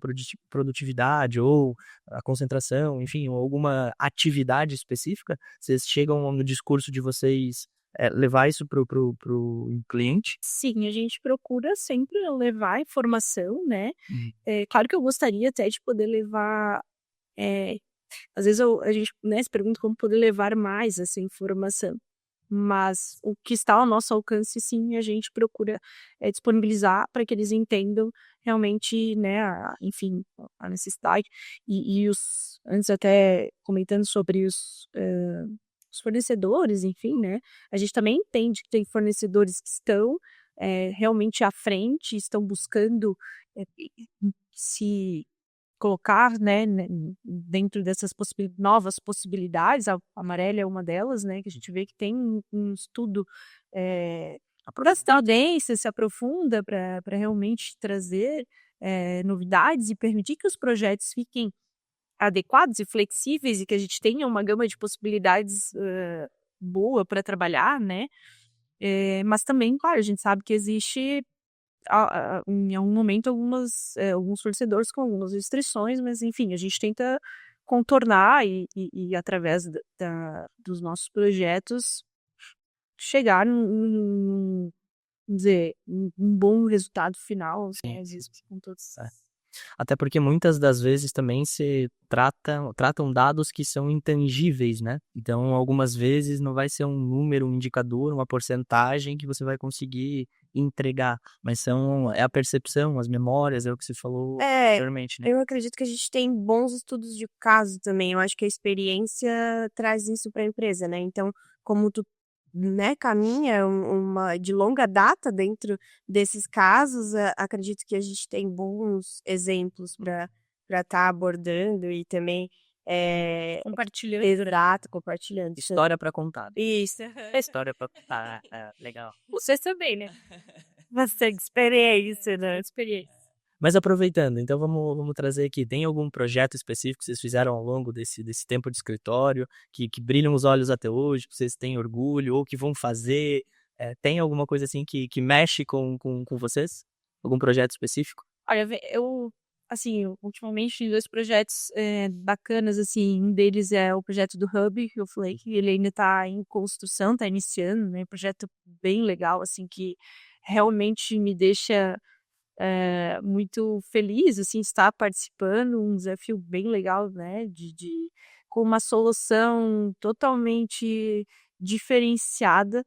produtividade ou a concentração, enfim, ou alguma atividade específica? Vocês chegam no discurso de vocês levar isso pro cliente? Sim, a gente procura sempre levar informação, né. Uhum. Claro que eu gostaria até de poder levar, eh, às vezes a gente, né, se pergunta como poder levar mais essa informação, mas o que está ao nosso alcance, sim, a gente procura, disponibilizar para que eles entendam realmente, né, enfim, a necessidade e os antes até comentando sobre os fornecedores, enfim, né? A gente também entende que tem fornecedores que estão realmente à frente, estão buscando se colocar, né, dentro dessas novas possibilidades. A Amarela é uma delas, né, que a gente vê que tem um estudo das tendências, se aprofunda para realmente trazer novidades e permitir que os projetos fiquem adequados e flexíveis e que a gente tenha uma gama de possibilidades boa para trabalhar, né? Mas também, claro, a gente sabe que existe em algum momento alguns fornecedores com algumas restrições, mas enfim, a gente tenta contornar e através dos nossos projetos chegar vamos dizer, um bom resultado final, né, às vezes com todos. Até porque muitas das vezes também se tratam dados que são intangíveis, né? Então, algumas vezes não vai ser um número, um indicador, uma porcentagem que você vai conseguir entregar, mas é a percepção, as memórias, é o que você falou anteriormente, né? Eu acredito que a gente tem bons estudos de caso também. Eu acho que a experiência traz isso para a empresa, né? Então, como tu, né, caminha de longa data dentro desses casos, acredito que a gente tem bons exemplos para estar abordando e também Compartilhando. exato, compartilhando. História para contar. Isso. História para contar, legal. Vocês também, né? Bastante experiência, né? Mas aproveitando, então vamos trazer aqui, tem algum projeto específico que vocês fizeram ao longo desse tempo de escritório, que brilham os olhos até hoje, que vocês têm orgulho, ou que vão fazer? Tem alguma coisa assim que mexe com vocês? Algum projeto específico? Olha, eu, assim, ultimamente tem 2 projetos bacanas, assim, um deles é o projeto do Hub, que eu falei que ele ainda está em construção, está iniciando, né, projeto bem legal, assim, que realmente me deixa muito feliz, assim, estar participando, um desafio bem legal, né, com uma solução totalmente diferenciada,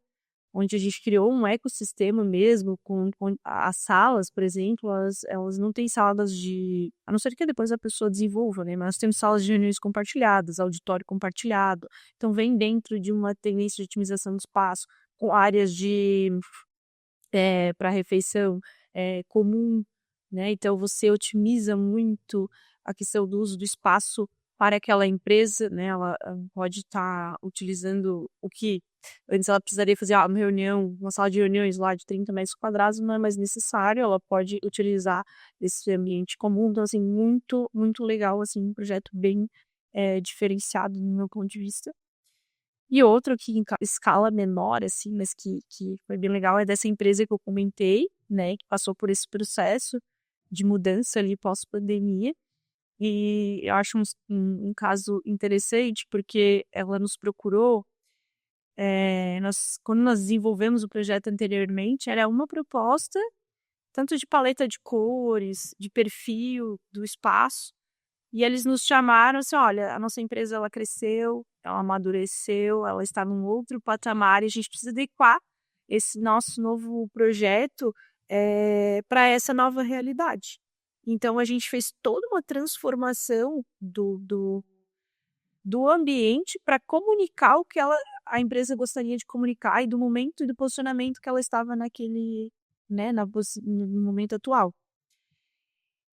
onde a gente criou um ecossistema mesmo, com as salas, por exemplo, elas não têm salas a não ser que depois a pessoa desenvolva, né, mas nós temos salas de reuniões compartilhadas, auditório compartilhado, então vem dentro de uma tendência de otimização do espaço, com áreas para refeição comum, né? Então você otimiza muito a questão do uso do espaço para aquela empresa, né? Ela pode estar utilizando o que antes ela precisaria fazer uma reunião, uma sala de reuniões lá de 30 metros quadrados, não é mais necessário, ela pode utilizar esse ambiente comum, então assim, muito, muito legal, assim, um projeto bem diferenciado no meu ponto de vista. E outro que em escala menor, assim, mas que foi bem legal, é dessa empresa que eu comentei, né, que passou por esse processo de mudança ali pós-pandemia. E eu acho um caso interessante, porque ela nos procurou, quando nós desenvolvemos o projeto anteriormente, era uma proposta, tanto de paleta de cores, de perfil do espaço, e eles nos chamaram assim, olha, a nossa empresa ela cresceu, ela amadureceu, ela está num outro patamar e a gente precisa adequar esse nosso novo projeto para essa nova realidade. Então a gente fez toda uma transformação do ambiente para comunicar o que a empresa gostaria de comunicar e do momento e do posicionamento que ela estava naquele, né, no momento atual.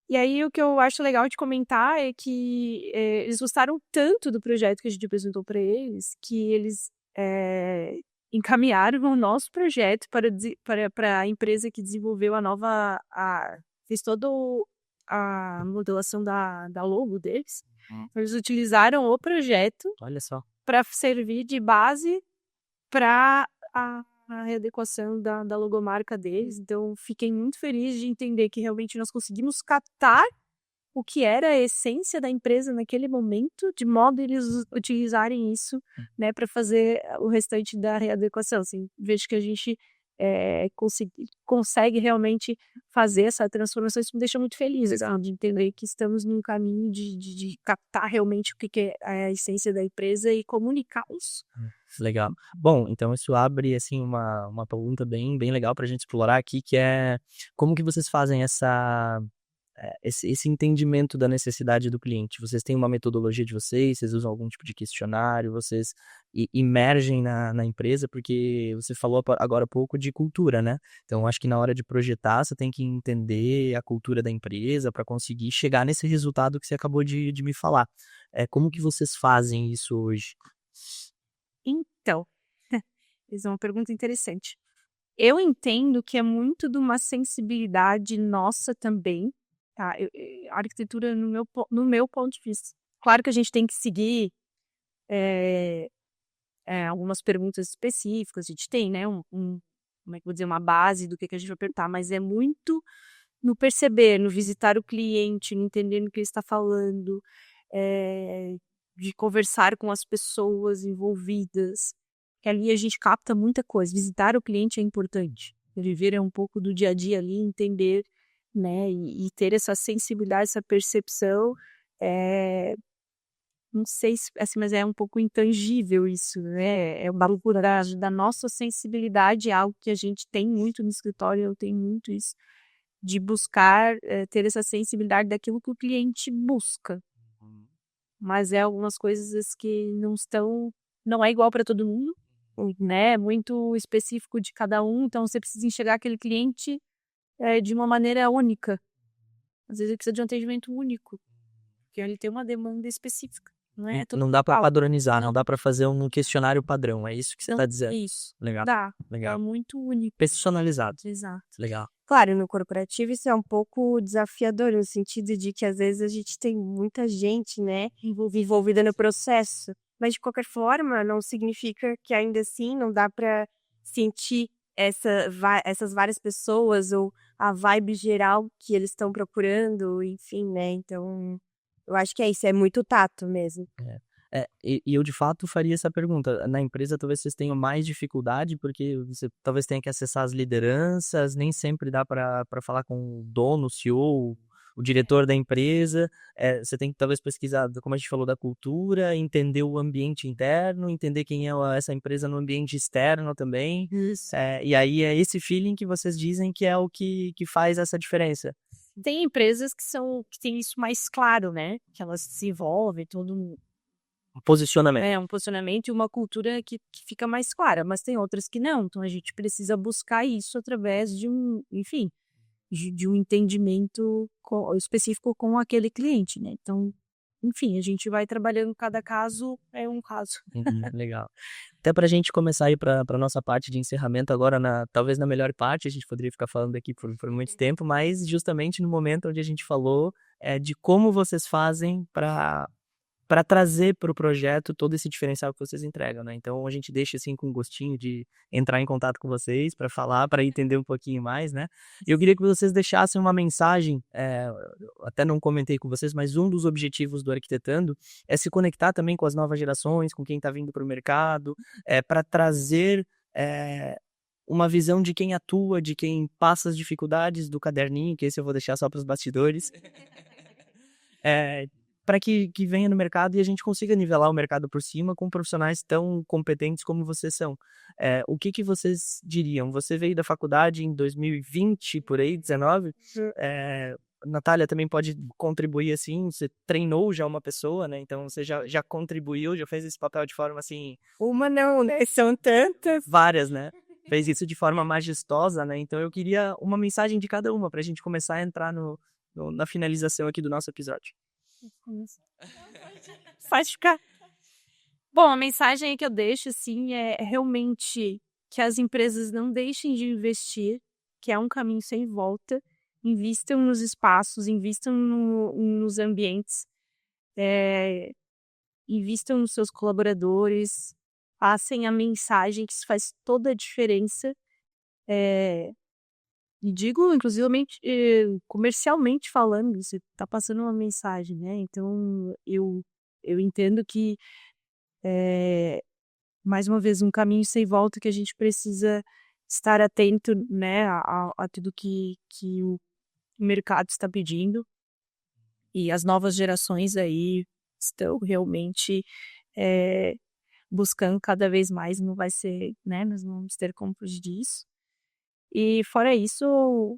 E aí o que eu acho legal de comentar é que eles gostaram tanto do projeto que a gente apresentou para eles, que eles encaminharam o nosso projeto para a empresa que desenvolveu fez toda a modelação da logo deles. Eles utilizaram o projeto Olha só. para servir de base para a readequação da logomarca deles. Então, fiquei muito feliz de entender que realmente nós conseguimos captar o que era a essência da empresa naquele momento, de modo a eles utilizarem isso, né, para fazer o restante da readequação. Assim, vejo que a gente consegue realmente fazer essa transformação. Isso me deixa muito feliz, de entender que estamos num caminho de captar realmente o que é a essência da empresa e comunicá-los. Legal. Bom, então isso abre assim uma pergunta bem legal para a gente explorar aqui, que é como que vocês fazem esse entendimento da necessidade do cliente? Vocês têm uma metodologia de vocês usam algum tipo de questionário, vocês imergem na empresa, porque você falou agora há pouco de cultura, né? Então, acho que na hora de projetar, você tem que entender a cultura da empresa para conseguir chegar nesse resultado que você acabou de me falar. Como que vocês fazem isso hoje? Então, essa é uma pergunta interessante. Eu entendo que é muito de uma sensibilidade nossa também, tá? A arquitetura, no meu ponto de vista. Claro que a gente tem que seguir algumas perguntas específicas, a gente tem, né? Como é que eu vou dizer, uma base do que a gente vai apertar, mas é muito no perceber, no visitar o cliente, no entender o que ele está falando, de conversar com as pessoas envolvidas, que ali a gente capta muita coisa. Visitar o cliente é importante. Viver é um pouco do dia a dia ali, entender, né, e ter essa sensibilidade, essa percepção, não sei se, assim, mas é um pouco intangível isso, né? É uma loucura da nossa sensibilidade, é algo que a gente tem muito no escritório, eu tenho muito isso, de buscar ter essa sensibilidade daquilo que o cliente busca. Mas é algumas coisas que não é igual para todo mundo, né? É muito específico de cada um, então você precisa enxergar aquele cliente de uma maneira única. Às vezes ele precisa de um atendimento único, porque ele tem uma demanda específica. Não dá para igual. padronizar, não dá para fazer um questionário padrão, é isso que você está dizendo. Isso. Legal, Dá. É legal. muito único. Personalizado. Exato. Legal. Claro, no corporativo isso é um pouco desafiador, no sentido de que às vezes a gente tem muita gente, né, envolvida no processo. Mas de qualquer forma, não significa que ainda assim não dá para sentir essas várias pessoas ou a vibe geral que eles estão procurando, enfim, né? Então, eu acho que é isso, é muito tato mesmo. E eu de fato faria essa pergunta. Na empresa talvez vocês tenham mais dificuldade, porque você talvez tenha que acessar as lideranças, nem sempre dá para falar com o dono, o CEO, o diretor da empresa. Você tem que talvez pesquisar, como a gente falou, da cultura, entender o ambiente interno, entender quem é essa empresa no ambiente externo também. Isso. E aí é esse feeling que vocês dizem que é o que faz essa diferença. Tem empresas que têm isso mais claro, né? Que elas se envolvem, todo Posicionamento. um posicionamento e uma cultura que fica mais clara, mas tem outras que não. Então a gente precisa buscar isso através de enfim, de um entendimento específico com aquele cliente, né? Então, enfim, a gente vai trabalhando, cada caso é um caso. Legal. Até para a gente começar aí para a nossa parte de encerramento agora, talvez na melhor parte, a gente poderia ficar falando aqui por muito tempo, mas justamente no momento onde a gente falou de como vocês fazem para trazer para o projeto todo esse diferencial que vocês entregam, né? Então a gente deixa assim com gostinho de entrar em contato com vocês para falar, para entender um pouquinho mais, né? E eu queria que vocês deixassem uma mensagem, até não comentei com vocês, mas um dos objetivos do Arquitetando é se conectar também com as novas gerações, com quem está vindo para o mercado, para trazer uma visão de quem atua, de quem passa as dificuldades do caderninho, que esse eu vou deixar só para os bastidores. Para que venha no mercado e a gente consiga nivelar o mercado por cima com profissionais tão competentes como vocês são. O que vocês diriam? Você veio da faculdade em 2020, por aí, 19? Natália também pode contribuir assim, você treinou já uma pessoa, né? Então você já contribuiu, já fez esse papel de forma assim... Uma não, né? São tantas. Várias, né? Fez isso de forma majestosa, né? Então eu queria uma mensagem de cada uma para a gente começar a entrar na finalização aqui do nosso episódio. Faz ficar. Bom, a mensagem que eu deixo, assim, é realmente que as empresas não deixem de investir, que é um caminho sem volta, invistam nos espaços, invistam nos ambientes, invistam nos seus colaboradores, passem a mensagem que isso faz toda a diferença, e digo, inclusivamente, comercialmente falando, você está passando uma mensagem, né? Então, eu entendo que, mais uma vez, um caminho sem volta que a gente precisa estar atento, né, a tudo que o mercado está pedindo. E as novas gerações aí estão realmente buscando cada vez mais, não vai ser, né, nós não vamos ter como fugir disso. E fora isso,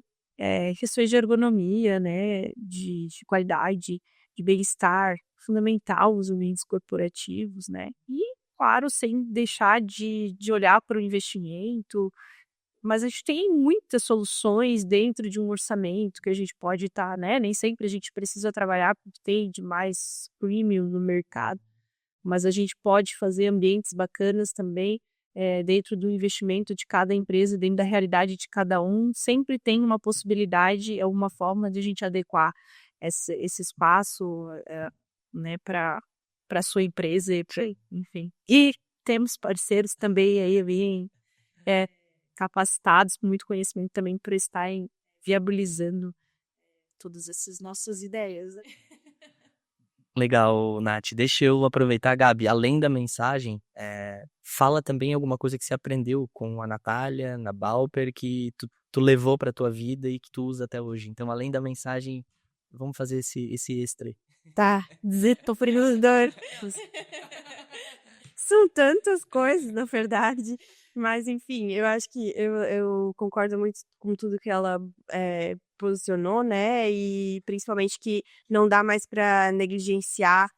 questões de ergonomia, né, de qualidade, de bem-estar, fundamental os ambientes corporativos, né, e claro, sem deixar de olhar para o investimento, mas a gente tem muitas soluções dentro de um orçamento que a gente pode estar, né, nem sempre a gente precisa trabalhar com o que tem de mais premium no mercado, mas a gente pode fazer ambientes bacanas também, dentro do investimento de cada empresa, dentro da realidade de cada um, sempre tem uma possibilidade, é uma forma de a gente adequar esse espaço, né, para sua empresa, enfim. E temos parceiros também aí bem capacitados, com muito conhecimento também para estarem viabilizando todas essas nossas ideias. Né? Legal, Nath. Deixa eu aproveitar, Gabi, além da mensagem, fala também alguma coisa que você aprendeu com a Natália, na Balper, que tu levou pra tua vida e que tu usa até hoje. Então, além da mensagem, vamos fazer esse extra aí. Tá, desesperador. São tantas coisas, na verdade. Mas, enfim, eu acho que eu concordo muito com tudo que ela posicionou, né? E principalmente que não dá mais para negligenciar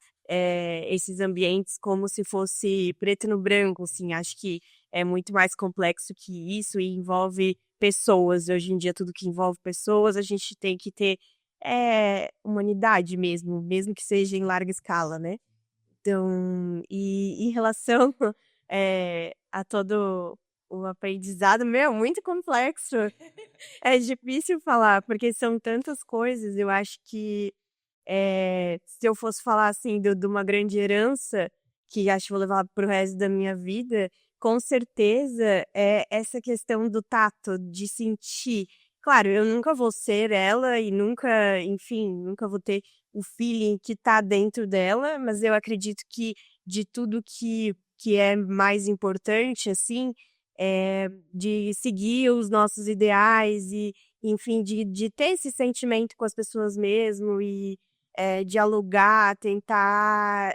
esses ambientes como se fosse preto no branco, assim. Acho que é muito mais complexo que isso e envolve pessoas. Hoje em dia, tudo que envolve pessoas, a gente tem que ter humanidade mesmo que seja em larga escala, né? Então, e em relação a todo o aprendizado, muito complexo. É difícil falar, porque são tantas coisas. Eu acho que se eu fosse falar assim de uma grande herança, que acho que vou levar para o resto da minha vida, com certeza é essa questão do tato, de sentir. Claro, eu nunca vou ser ela e nunca, enfim, nunca vou ter o feeling que tá dentro dela, mas eu acredito que de tudo que é mais importante, assim, de seguir os nossos ideais e, enfim, de ter esse sentimento com as pessoas mesmo e dialogar, tentar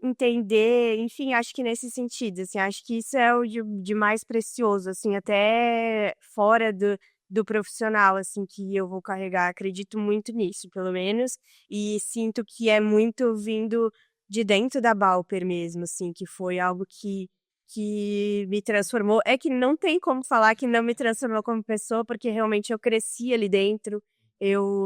entender, enfim, acho que nesse sentido, assim, acho que isso é o de mais precioso, assim, até fora do profissional, assim, que eu vou carregar. Acredito muito nisso, pelo menos, e sinto que é muito vindo de dentro da Balper mesmo, assim, que foi algo que me transformou. É que não tem como falar que não me transformou como pessoa, porque realmente eu cresci ali dentro,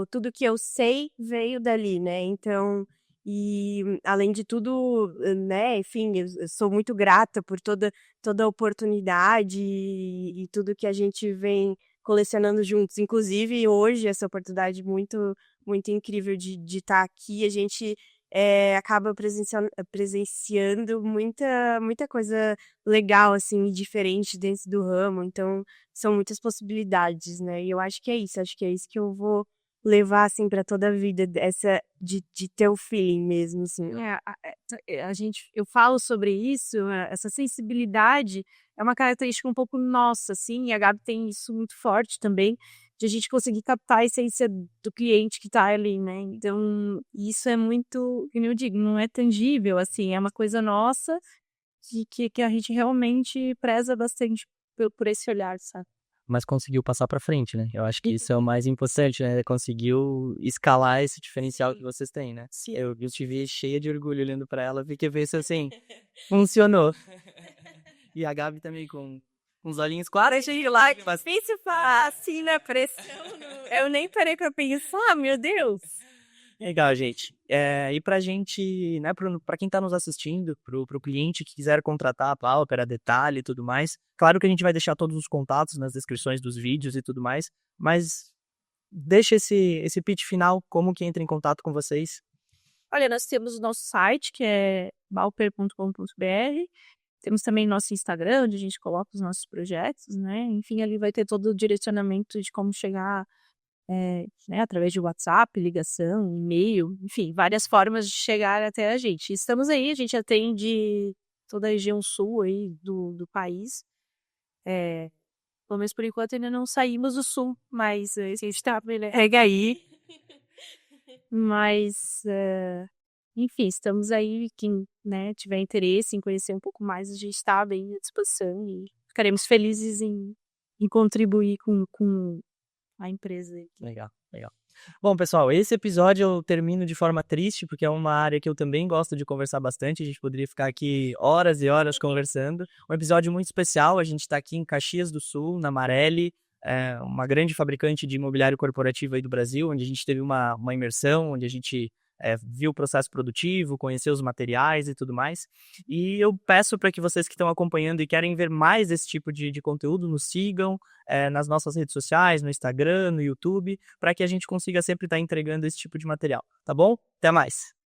tudo que eu sei veio dali, né, então... E, além de tudo, né, enfim, eu sou muito grata por toda a oportunidade e tudo que a gente vem colecionando juntos. Inclusive, hoje, essa oportunidade muito incrível de estar aqui, a gente acaba presenciando muita coisa legal, assim, e diferente dentro do ramo. Então, são muitas possibilidades, né? E eu acho que é isso, acho que é isso que eu vou levar, assim, para toda a vida, essa de ter o feeling mesmo, assim. Eu falo sobre isso, essa sensibilidade é uma característica um pouco nossa, assim, e a Gabi tem isso muito forte também, de a gente conseguir captar a essência do cliente que tá ali, né? Então, isso é muito, como eu digo, não é tangível, assim, é uma coisa nossa que a gente realmente preza bastante por esse olhar, sabe? Mas conseguiu passar pra frente, né? Eu acho que isso é o mais importante, né? Conseguiu escalar esse diferencial que vocês têm, né? Sim. Eu te vi cheia de orgulho olhando pra ela, fiquei pensando assim, funcionou. E a Gabi também com os olhinhos quase cheios de lágrimas. Difícil falar assim na pressão. Eu nem parei pra pensar, meu Deus. Legal, gente. E pra gente, né, pra quem tá nos assistindo, pro cliente que quiser contratar a Pauper, a Detalhe e tudo mais, claro que a gente vai deixar todos os contatos nas descrições dos vídeos e tudo mais, mas deixa esse pitch final, como que entra em contato com vocês. Olha, nós temos o nosso site, que é balper.com.br. Temos também nosso Instagram, onde a gente coloca os nossos projetos, né? Enfim, ali vai ter todo o direcionamento de como chegar, né, através de WhatsApp, ligação, e-mail, enfim, várias formas de chegar até a gente. Estamos aí, a gente atende toda a região sul aí do país. Pelo menos por enquanto ainda não saímos do sul, mas a gente tá, pega aí. Mas, enfim, estamos aí, quem, né, tiver interesse em conhecer um pouco mais, a gente está bem à disposição e ficaremos felizes em contribuir com a empresa. Legal, legal. Bom, pessoal, esse episódio eu termino de forma triste, porque é uma área que eu também gosto de conversar bastante. A gente poderia ficar aqui horas e horas conversando. Um episódio muito especial. A gente está aqui em Caxias do Sul, na Marelli, uma grande fabricante de imobiliário corporativo aí do Brasil, onde a gente teve uma imersão, onde a gente viu o processo produtivo, conheceu os materiais e tudo mais. E eu peço para que vocês que estão acompanhando e querem ver mais esse tipo de conteúdo, nos sigam nas nossas redes sociais, no Instagram, no YouTube, para que a gente consiga sempre estar entregando esse tipo de material, tá bom? Até mais!